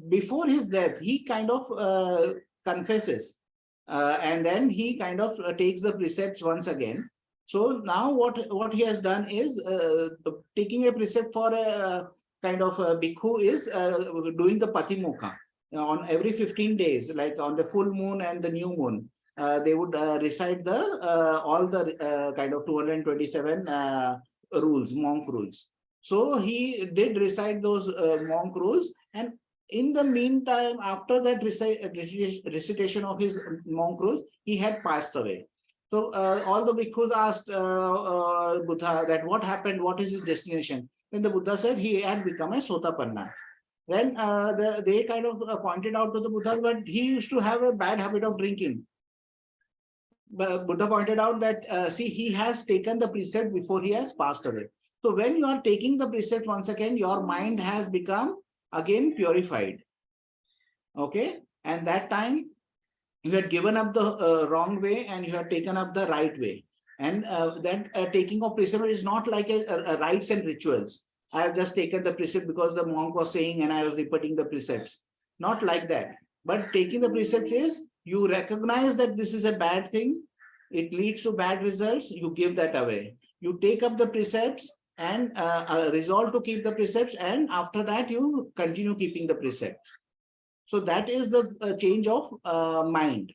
before his death, he kind of confesses. And then he kind of takes the precepts once again. So now what he has done is taking a precept for a kind of a bhikkhu is doing the patimokkha on every 15 days, like on the full moon and the new moon. They would recite the all the kind of 227 rules, monk rules. So he did recite those monk rules, and in the meantime, after that recitation of his monk rules, he had passed away. So all the bhikkhus asked Buddha that what happened, what is his destination? Then the Buddha said he had become a Sotapanna. Then they kind of pointed out to the Buddha, but he used to have a bad habit of drinking. But Buddha pointed out that, see, he has taken the precept before he has passed away. So when you are taking the precept once again, your mind has become again purified. Okay. And that time you had given up the wrong way and you had taken up the right way. And that taking of precept is not like a rites and rituals. I have just taken the precept because the monk was saying and I was repeating the precepts. Not like that. But taking the precept is you recognize that this is a bad thing. It leads to bad results. You give that away. You take up the precepts and resolve to keep the precepts. And after that, you continue keeping the precepts. So that is the change of mind.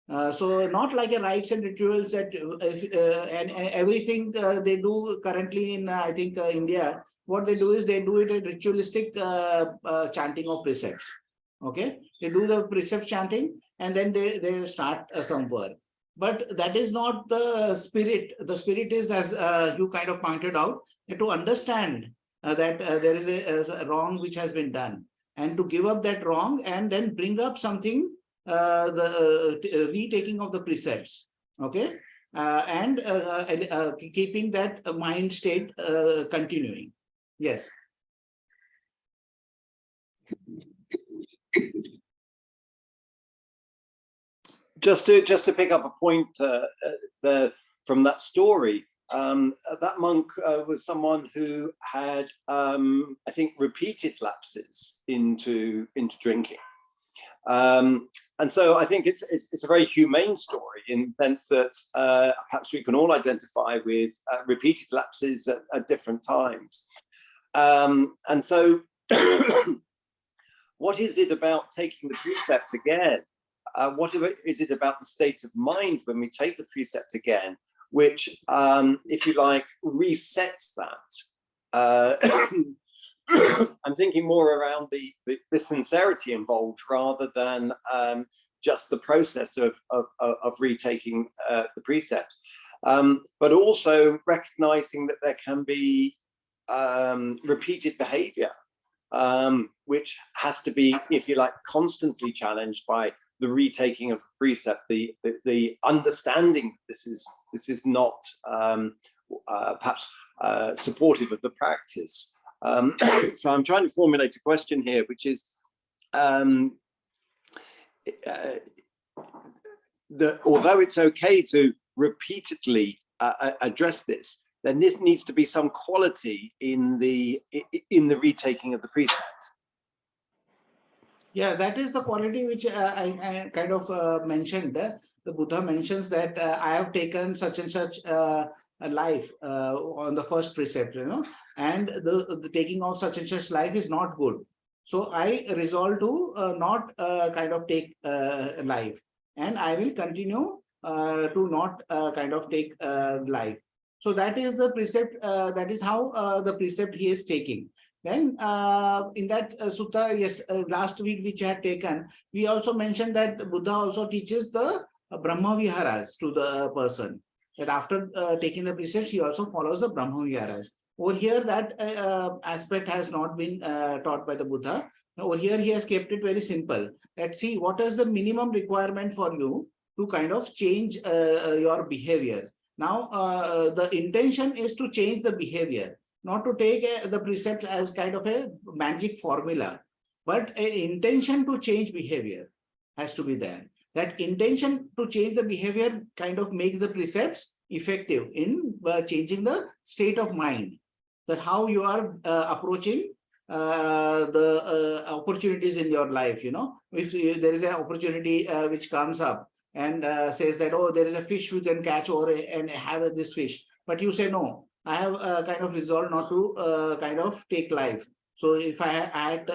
So not like a rites and rituals that and everything they do currently in I think India. What they do is they do it a ritualistic chanting of precepts. Okay, they do the precept chanting and then they start some work. But that is not the spirit. The spirit is, as you kind of pointed out, to understand that there is a wrong which has been done, and to give up that wrong and then bring up something, the retaking of the precepts, okay, and keeping that mind state continuing. Yes. Just to pick up a point from that story, that monk was someone who had, I think, repeated lapses into drinking, and so I think it's a very humane story in the sense that perhaps we can all identify with repeated lapses at different times, and so what is it about taking the precept again? What is it about the state of mind when we take the precept again, which, if you like, resets that? I'm thinking more around the sincerity involved rather than just the process of retaking the precept, but also recognizing that there can be repeated behavior, which has to be, if you like, constantly challenged by the retaking of precept, the understanding this is not perhaps supportive of the practice. So I'm trying to formulate a question here, which is although it's okay to repeatedly address this, then this needs to be some quality in the retaking of the precept. Yeah, that is the quality which I kind of mentioned. The Buddha mentions that I have taken such and such a life on the first precept, and the taking of such and such life is not good. So I resolve to not kind of take life, and I will continue to not kind of take life. So that is the precept. That is how the precept he is taking. Then in that sutta, yes, last week which I had taken, we also mentioned that Buddha also teaches the Brahma Viharas to the person. That after taking the precepts, he also follows the Brahma Viharas. Over here, that aspect has not been taught by the Buddha. Over here, he has kept it very simple. That see, what is the minimum requirement for you to kind of change your behavior? Now, the intention is to change the behavior, not to take the precept as kind of a magic formula, but an intention to change behavior has to be there. That intention to change the behavior kind of makes the precepts effective in changing the state of mind, that how you are approaching the opportunities in your life. If there is an opportunity which comes up, and says that, oh, there is a fish we can catch over and have this fish. But you say, no, I have kind of resolved not to kind of take life. So if I had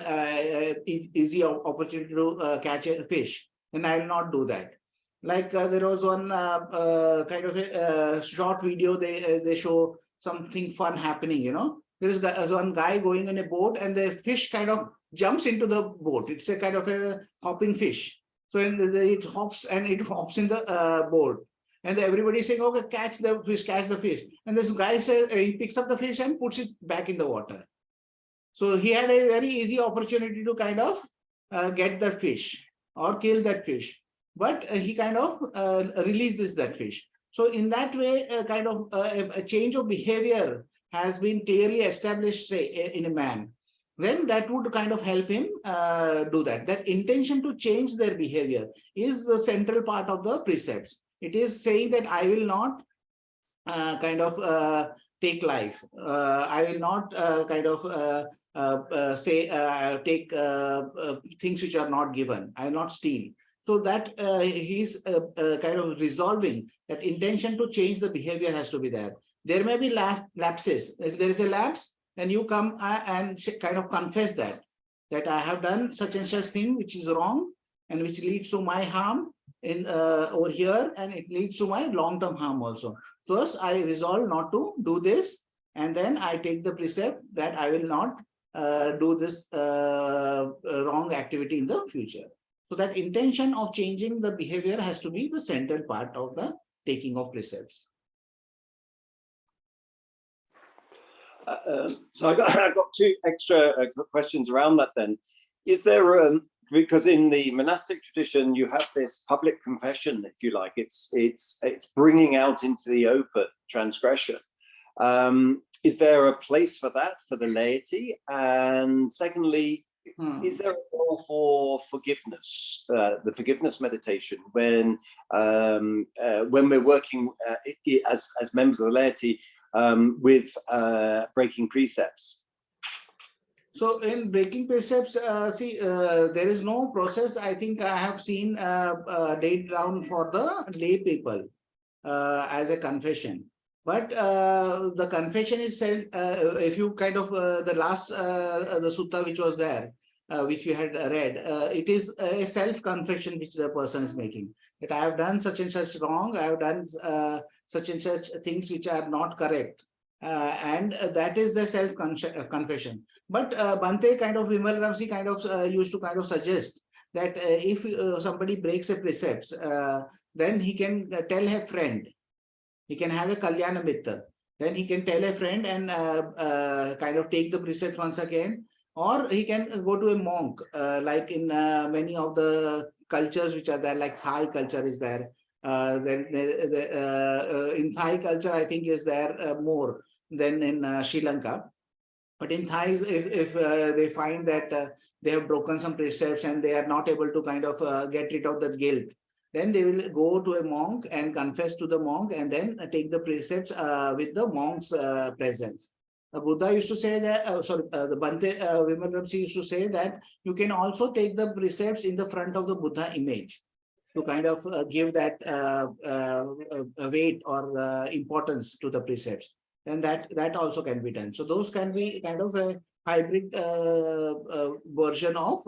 easy opportunity to catch a fish, then I will not do that. Like there was one kind of a short video, they show something fun happening, you know. There is one guy going in a boat and the fish kind of jumps into the boat. It's a kind of a hopping fish. So it hops and it hops in the boat. And everybody saying, okay, catch the fish, catch the fish. And this guy says, he picks up the fish and puts it back in the water. So he had a very easy opportunity to kind of get that fish or kill that fish. But he kind of releases that fish. So in that way, kind of a change of behavior has been clearly established, say, in a man. Then that would kind of help him do that. That intention to change their behavior is the central part of the precepts. It is saying that I will not kind of take life. I will not kind of say take things which are not given. I will not steal. So that he's kind of resolving that intention to change the behavior has to be there. There may be lapses. If there is a lapse, then you come and kind of confess that I have done such and such thing which is wrong and which leads to my harm in over here, and it leads to my long-term harm also. First, I resolve not to do this, and then I take the precept that I will not do this wrong activity in the future. So that intention of changing the behavior has to be the central part of the taking of precepts. So I've got two extra questions around that then. Is there, because in the monastic tradition, you have this public confession, if you like, it's bringing out into the open transgression. Is there a place for that for the laity? And secondly, is there a role for forgiveness, the forgiveness meditation, when we're working as members of the laity with breaking precepts? So in breaking precepts, see, there is no process I think I have seen laid down for the lay people as a confession. But the confession is said, if you kind of, the last, the sutta which was there, which we had read, it is a self-confession which the person is making. That I have done such and such wrong, I have done such and such things which are not correct. And that is the self-confession. But Bhante kind of, Vimal Ramsi kind of used to kind of suggest that if somebody breaks a precepts, then he can tell a friend. He can have a Kalyana Mitra. Then he can tell a friend and kind of take the precepts once again. Or he can go to a monk, like in many of the cultures which are there, like Thai culture is there. Then in Thai culture, I think is there more than in Sri Lanka. But in Thais, if they find that they have broken some precepts and they are not able to kind of get rid of that guilt, then they will go to a monk and confess to the monk and then take the precepts with the monk's presence. The Buddha used to say that, the Bhante Vimal Ramsi used to say that you can also take the precepts in the front of the Buddha image to kind of give that weight or importance to the precepts. And that also can be done. So those can be kind of a hybrid version of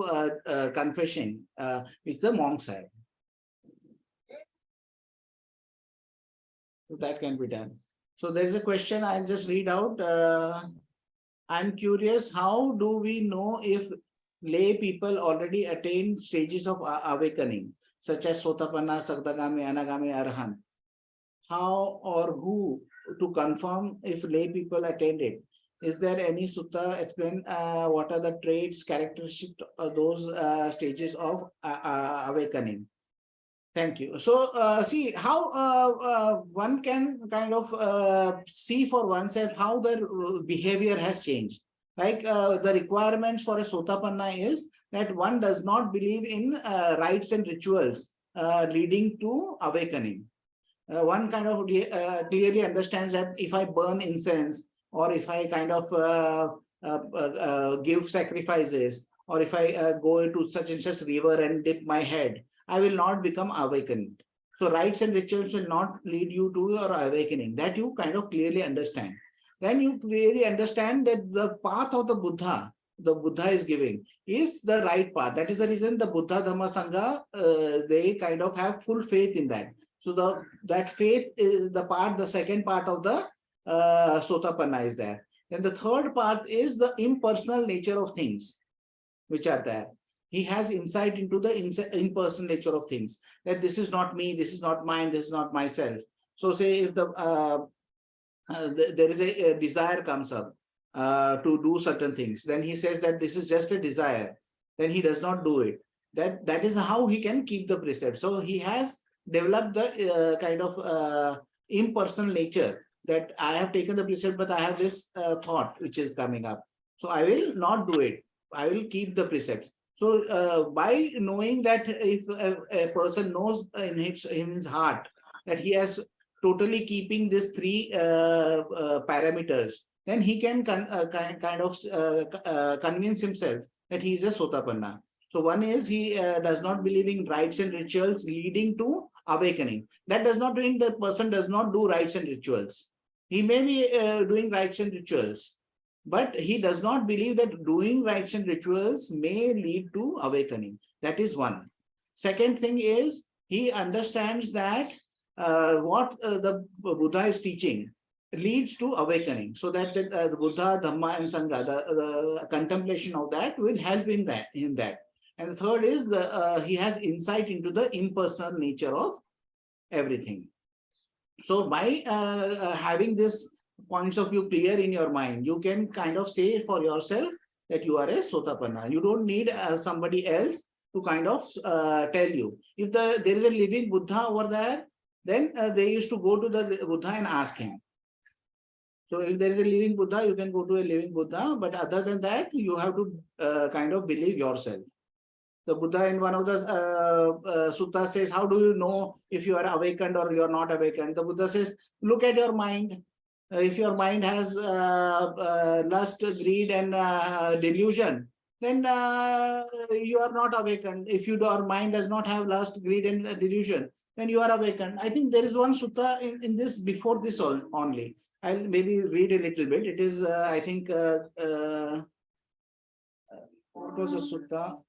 confession which the monks have. So that can be done. So there's a question I'll just read out. I'm curious, how do we know if lay people already attain stages of awakening, such as Sotapanna, Sakdagami, Anagami, Arahant? How or who to confirm if lay people attained it? Is there any sutta explain what are the traits, characteristics of those stages of awakening? Thank you. So see how one can kind of see for oneself how their behavior has changed. Like the requirements for a Sotapanna is that one does not believe in rites and rituals leading to awakening. One kind of clearly understands that if I burn incense, or if I kind of give sacrifices, or if I go into such and such river and dip my head, I will not become awakened. So rites and rituals will not lead you to your awakening. That you kind of clearly understand. Then you clearly understand that the path of the Buddha is giving, is the right path. That is the reason the Buddha, Dhamma, Sangha, they kind of have full faith in that. So that faith is the part, the second part of the Sotapanna is there. Then the third part is the impersonal nature of things which are there. He has insight into the impersonal nature of things, that this is not me, this is not mine, this is not myself. So say if there is a desire comes up to do certain things, then he says that this is just a desire, then he does not do it. That is how he can keep the precept. So he has developed the kind of impersonal nature, that I have taken the precept, but I have this thought which is coming up. So I will not do it. I will keep the precepts. So by knowing that, if a person knows in his heart that he has totally keeping these three parameters, then he can kind of convince himself that he is a Sotapanna. So one is he does not believe in rites and rituals leading to awakening. That does not mean the person does not do rites and rituals. He may be doing rites and rituals, but he does not believe that doing rites and rituals may lead to awakening. That is one. Second thing is, he understands that what the Buddha is teaching leads to awakening. So that the Buddha, Dhamma and Sangha, the contemplation of that will help in that. And the third is he has insight into the impersonal nature of everything. So by having this points of view clear in your mind, you can kind of say for yourself that you are a Sotapanna. You don't need somebody else to kind of tell you. If there is a living Buddha over there, then they used to go to the Buddha and ask him. So if there is a living Buddha, you can go to a living Buddha, but other than that, you have to kind of believe yourself. The Buddha in one of the suttas says, how do you know if you are awakened or you are not awakened? The Buddha says, look at your mind. If your mind has lust, greed and delusion, then you are not awakened. If your mind does not have lust, greed and delusion, then you are awakened. I think there is one sutta in this, before this only. I'll maybe read a little bit. It is, I think, what was a sutta?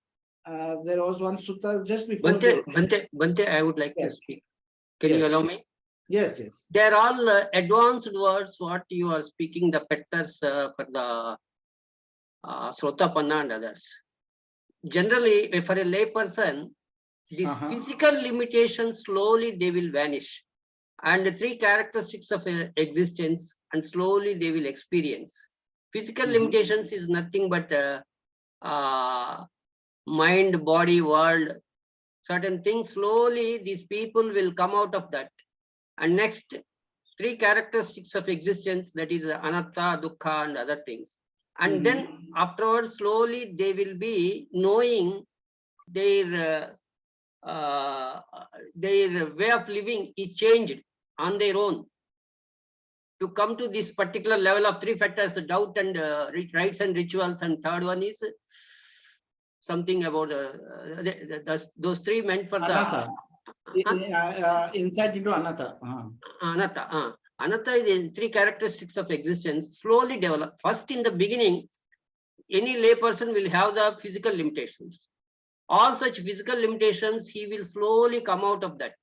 There was one sutta just before. Bhante, I would like to speak. Can you allow me? Yes, yes. They are all advanced words, what you are speaking, the factors for the Sotapanna and others. Generally, for a lay person, these physical limitations slowly they will vanish. And the three characteristics of existence, and slowly they will experience. Physical limitations is nothing but mind, body, world, certain things. Slowly these people will come out of that. And next, three characteristics of existence, that is anatta, dukkha and other things. And then afterwards, slowly they will be knowing their way of living is changed on their own. To come to this particular level of three factors, doubt and rites and rituals, and third one is something about those three meant for anatta. Insight into anatta. Anatta. Anatta is the three characteristics of existence slowly develop. First, in the beginning, any lay person will have the physical limitations. All such physical limitations, he will slowly come out of that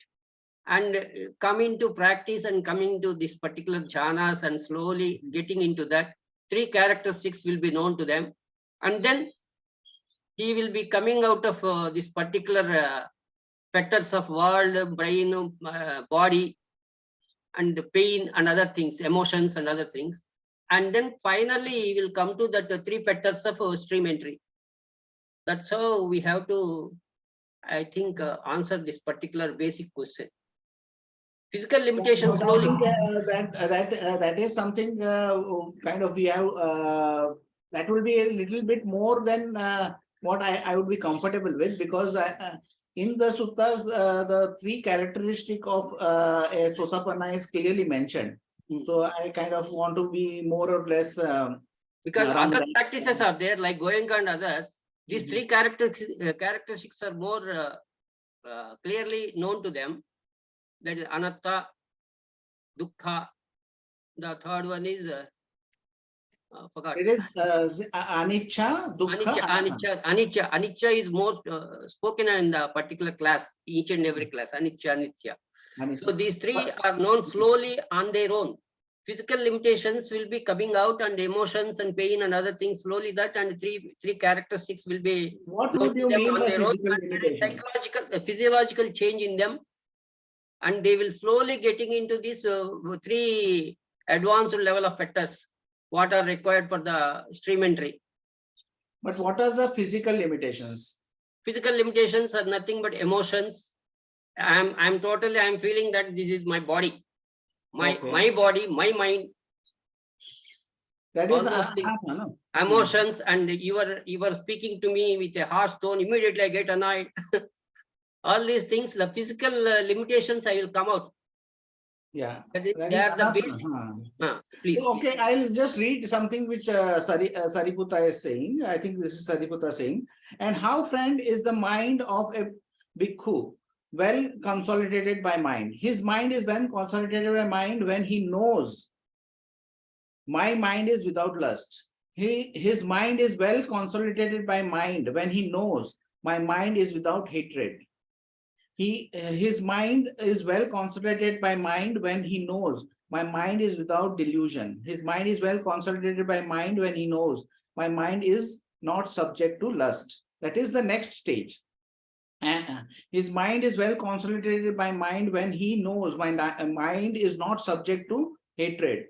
and come into practice and coming to this particular jhanas and slowly getting into that. Three characteristics will be known to them. And then he will be coming out of this particular factors of world, brain, body, and the pain and other things, emotions and other things. And then finally, he will come to that three factors of stream entry. That's how we have to, I think, answer this particular basic question. Physical limitations slowly. That is something kind of we have, that will be a little bit more than what I would be comfortable with, because in the suttas, the three characteristics of a Sotapanna is clearly mentioned. So I kind of want to be more or less because other practices are there, like Goenka and others. These three characteristics are more clearly known to them. That is anatta, dukkha. The third one is forgot. It is anicca, dukkha, anatta. Anicca is more spoken in the particular class, each and every class. Anicca. So these three are known slowly on their own. Physical limitations will be coming out, and emotions and pain and other things slowly that, and three characteristics will be What known would to you them mean on by their own. physical And there is limitations? psychological, physiological change in them, and they will slowly getting into these three advanced level of factors what are required for the stream entry. But what are the physical limitations? Physical limitations are nothing but emotions. I'm feeling that this is my body, my body, my mind. That All is those things. no? Emotions, and you are speaking to me with a harsh tone. Immediately I get annoyed. All these things, the physical limitations, I will come out. Yeah. That is, That they is are the basic. Please. Okay, I'll just read something which Sariputta is saying. I think this is Sariputta saying. And how, friend, is the mind of a bhikkhu well consolidated by mind? His mind is well consolidated by mind when he knows my mind is without lust. His mind is well consolidated by mind when he knows my mind is without hatred. His mind is well consolidated by mind when he knows my mind is without delusion. His mind is well consolidated by mind when he knows my mind is not subject to lust. That is the next stage. And his mind is well consolidated by mind when he knows my mind is not subject to hatred.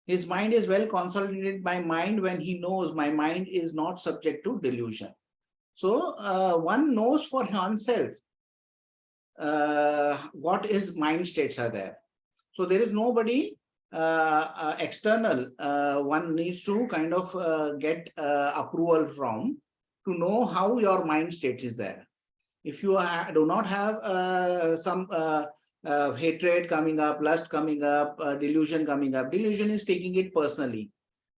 His mind is well consolidated by mind when he knows my mind is not subject to delusion. So one knows for oneself what is mind states are there. So there is nobody external one needs to kind of get approval from to know how your mind state is there. If you do not have some hatred coming up, lust coming up, delusion coming up, delusion is taking it personally.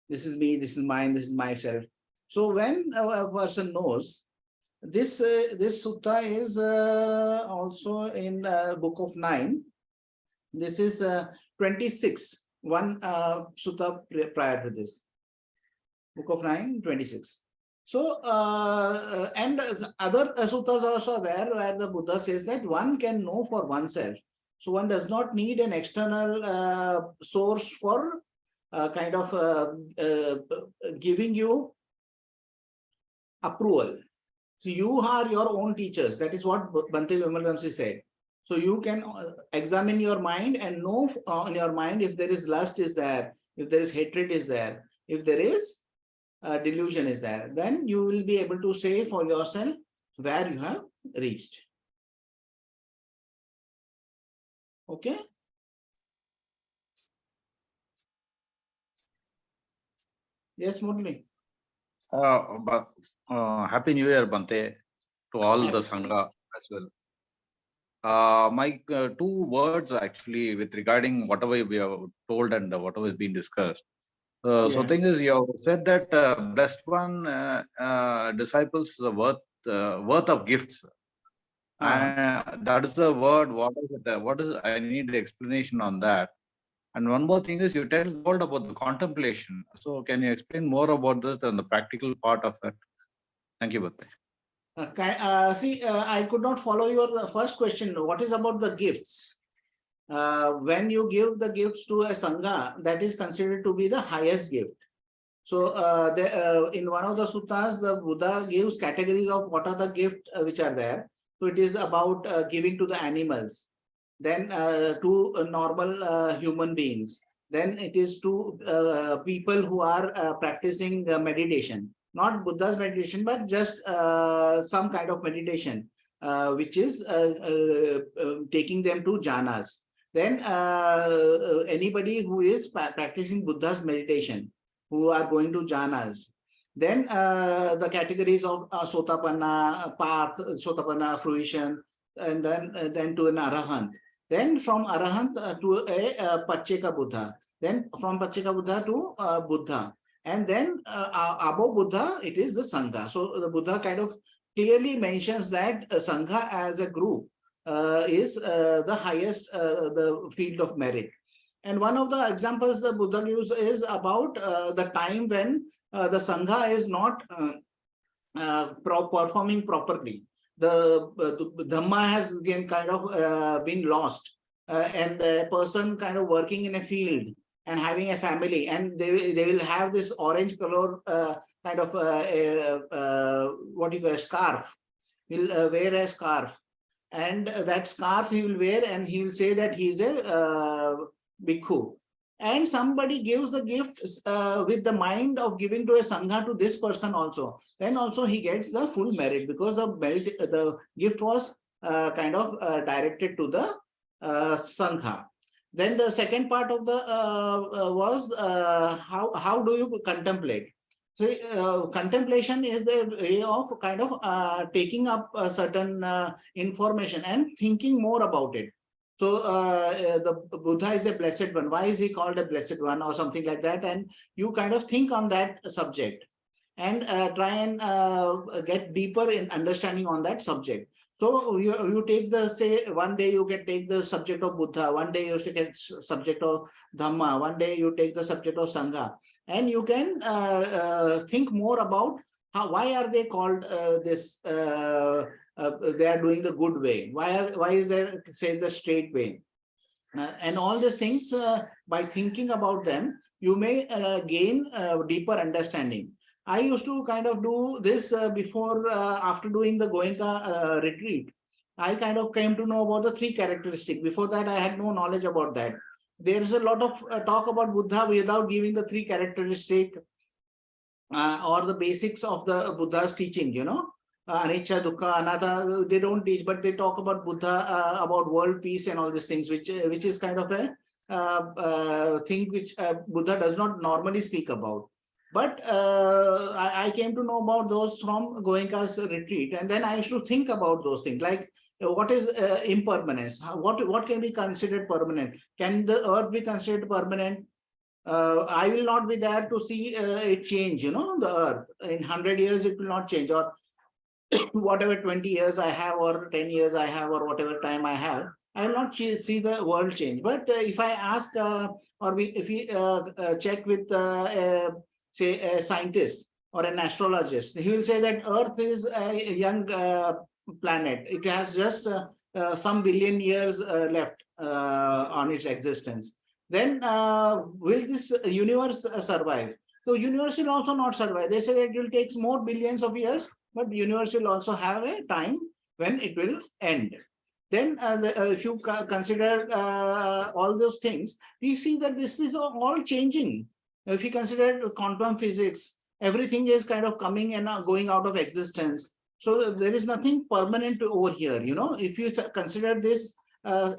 This is me, this is mine, this is myself. So when a person knows, this sutta is also in book of 9. This is 26, one sutta prior to this. Book of 9, 26. So, and other suttas also there where the Buddha says that one can know for oneself. So one does not need an external source for kind of giving you approval. So you are your own teachers. That is what Bhante Vimalamsi said. So you can examine your mind and know in your mind if there is lust is there, if there is hatred is there, if there is delusion is there, then you will be able to say for yourself where you have reached. Okay. Yes, Murli. Happy New Year, Bhante, to all the Sangha as well. My two words actually with regarding whatever we have told and whatever has been discussed. So thing is, you have said that blessed one disciples the worth of gifts. That is the word. What is it? What is? I need explanation on that. And one more thing is, you told about the contemplation. So can you explain more about this and the practical part of it? Thank you, Bhante. I could not follow your first question. What is about the gifts? When you give the gifts to a Sangha, that is considered to be the highest gift. So in one of the suttas, the Buddha gives categories of what are the gifts which are there. So it is about giving to the animals, then to normal human beings. Then it is to people who are practicing meditation. Not Buddha's meditation, but just some kind of meditation, which is taking them to jhanas. Then anybody who is practicing Buddha's meditation, who are going to jhanas. Then the categories of sotapanna, path, sotapanna, fruition, and then to an arahant. Then from arahant to a Pacceka-Buddha. Then from Pacceka-Buddha to Buddha. And then above Buddha, it is the Sangha. So the Buddha kind of clearly mentions that Sangha as a group is the highest, the field of merit. And one of the examples the Buddha gives is about the time when the Sangha is not performing properly. The Dhamma has again kind of been lost, and a person kind of working in a field and having a family, and they will have this orange color kind of what you call a scarf. He'll wear a scarf, and that scarf he will wear, and he will say that he is a bhikkhu. And somebody gives the gift with the mind of giving to a sangha to this person also, then also he gets the full merit, because the gift was kind of directed to the sangha. Then the second part of the was how do you contemplate? So contemplation is the way of kind of taking up a certain information and thinking more about it. So the Buddha is a blessed one. Why is he called a blessed one, or something like that? And you kind of think on that subject and try and get deeper in understanding on that subject. So you take the, say, one day you can take the subject of Buddha, one day you take subject of Dhamma, one day you take the subject of Sangha, and you can think more about why are they called this. They are doing the good way. Why is there, say, the straight way? And all these things, by thinking about them, you may gain deeper understanding. I used to kind of do this before, after doing the Goenka retreat. I kind of came to know about the three characteristics. Before that, I had no knowledge about that. There is a lot of talk about Buddha without giving the three characteristics or the basics of the Buddha's teaching, you know. Anicca, Dukkha, Anatta, they don't teach, but they talk about Buddha, about world peace and all these things, which is kind of a thing which Buddha does not normally speak about. But I came to know about those from Goenka's retreat, and then I used to think about those things, like what is impermanence? What can be considered permanent? Can the earth be considered permanent? I will not be there to see it change, you know, the earth. In 100 years, it will not change, or whatever 20 years I have, or 10 years I have, or whatever time I have, I will not see the world change. But if I ask, if we check with, say, a scientist or an astrologist, he will say that Earth is a young planet. It has just some billion years left on its existence. Then will this universe survive? So universe will also not survive. They say that it will take more billions of years, but the universe will also have a time when it will end. Then if you consider all those things, we see that this is all changing. If you consider quantum physics, everything is kind of coming and going out of existence. So there is nothing permanent over here. You know, if you consider this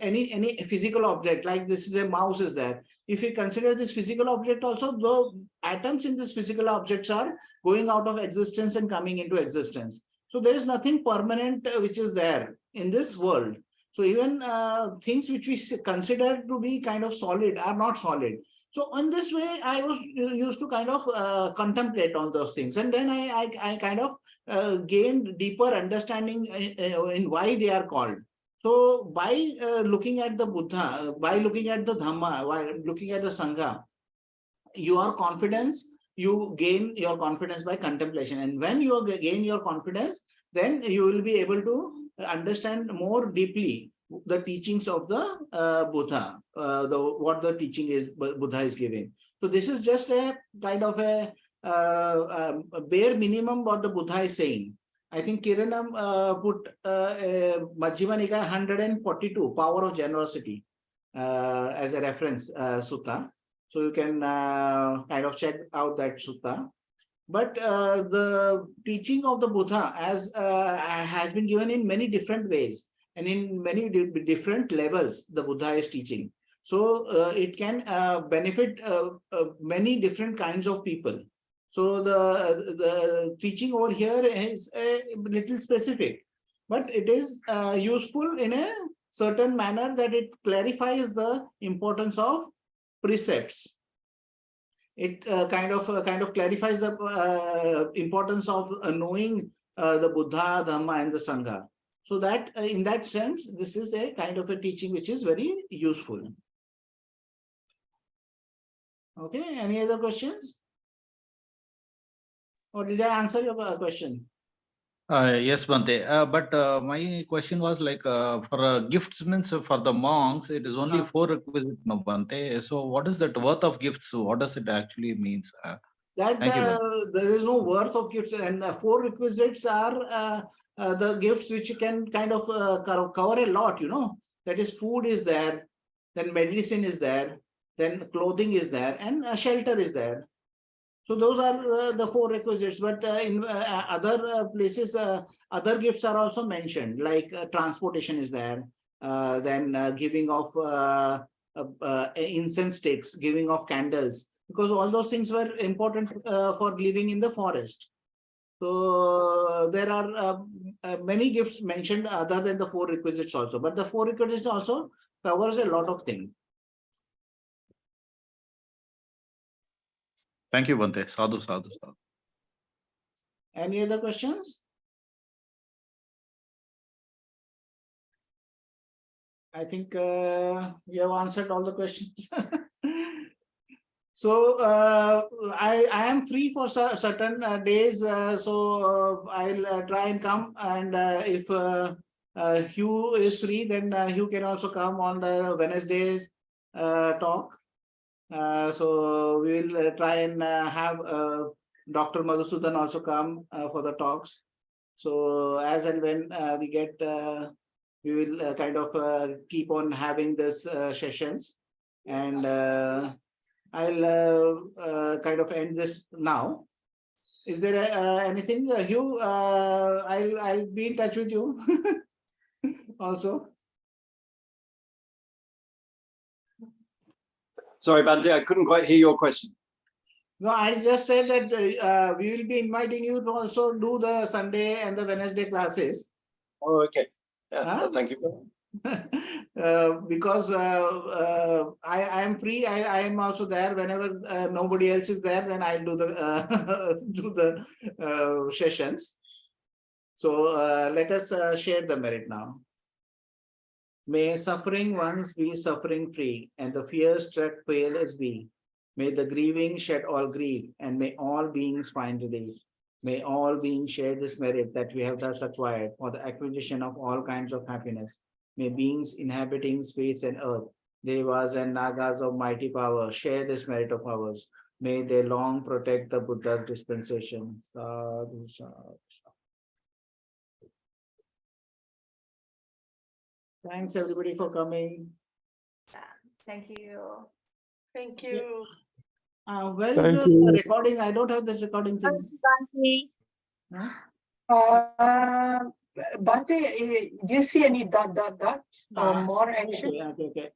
any physical object, like this is a mouse is there. If you consider this physical object also, the atoms in this physical objects are going out of existence and coming into existence. So there is nothing permanent which is there in this world. So even things which we consider to be kind of solid are not solid. So in this way, I was used to kind of contemplate on those things. And then I kind of gained deeper understanding in why they are called. So by looking at the Buddha, by looking at the Dhamma, by looking at the Sangha, your confidence, you gain your confidence by contemplation. And when you gain your confidence, then you will be able to understand more deeply the teachings of the Buddha, what the teaching is Buddha is giving. So this is just a kind of a bare minimum what the Buddha is saying. I think Kiranam put Majjhima Nikaya 142, Power of Generosity, as a reference sutta. So you can kind of check out that sutta. But the teaching of the Buddha has been given in many different ways and in many different levels the Buddha is teaching. So it can benefit many different kinds of people. So the teaching over here is a little specific, but it is useful in a certain manner that it clarifies the importance of precepts. It kind of clarifies the importance of knowing the Buddha, Dhamma, and the Sangha. So that in that sense, this is a kind of a teaching which is very useful. Okay, any other questions? Or did I answer your question? Yes, Bhante. But my question was like for gifts means for the monks, it is only 4 requisites, no, Bhante. So what is that worth of gifts? What does it actually means? That Thank you, Bhante. there is no worth of gifts, and 4 requisites are the gifts which you can kind of cover a lot, you know. That is, food is there, then medicine is there, then clothing is there, and shelter is there. So those are the 4 requisites. But in other places, other gifts are also mentioned, like transportation is there, then giving of incense sticks, giving of candles, because all those things were important for living in the forest. So there are many gifts mentioned other than the 4 requisites also, but the 4 requisites also covers a lot of things. Thank you, Bhante. Sadhu, sadhu, sadhu. Any other questions? I think you have answered all the questions. So I am free for certain days, so I'll try and come. And if Hugh is free, then Hugh can also come on the Wednesdays talk. So we will try and have Dr. Madhusudan also come for the talks. So as and when we get, we will kind of keep on having this sessions, and I'll kind of end this now. Is there anything, Hugh? I'll be in touch with you also. Sorry, Bhante, I couldn't quite hear your question. No, I just said that we will be inviting you to also do the Sunday and the Wednesday classes. Oh, okay. Yeah, thank you. Because I am free. I am also there whenever nobody else is there. Then I do the do the sessions. So let us share the merit now. May suffering ones be suffering free, and the fear struck pale as thee. May the grieving shed all grief, and may all beings find relief. May all beings share this merit that we have thus acquired for the acquisition of all kinds of happiness. May beings inhabiting space and earth, devas and nagas of mighty power, share this merit of ours. May they long protect the Buddha's dispensation. Sadhu, sadhu. Thanks everybody for coming. Thank you. Thank you. Where is the recording? I don't have the recording thing. Huh? Bhante, do you see any dot or more action? Okay.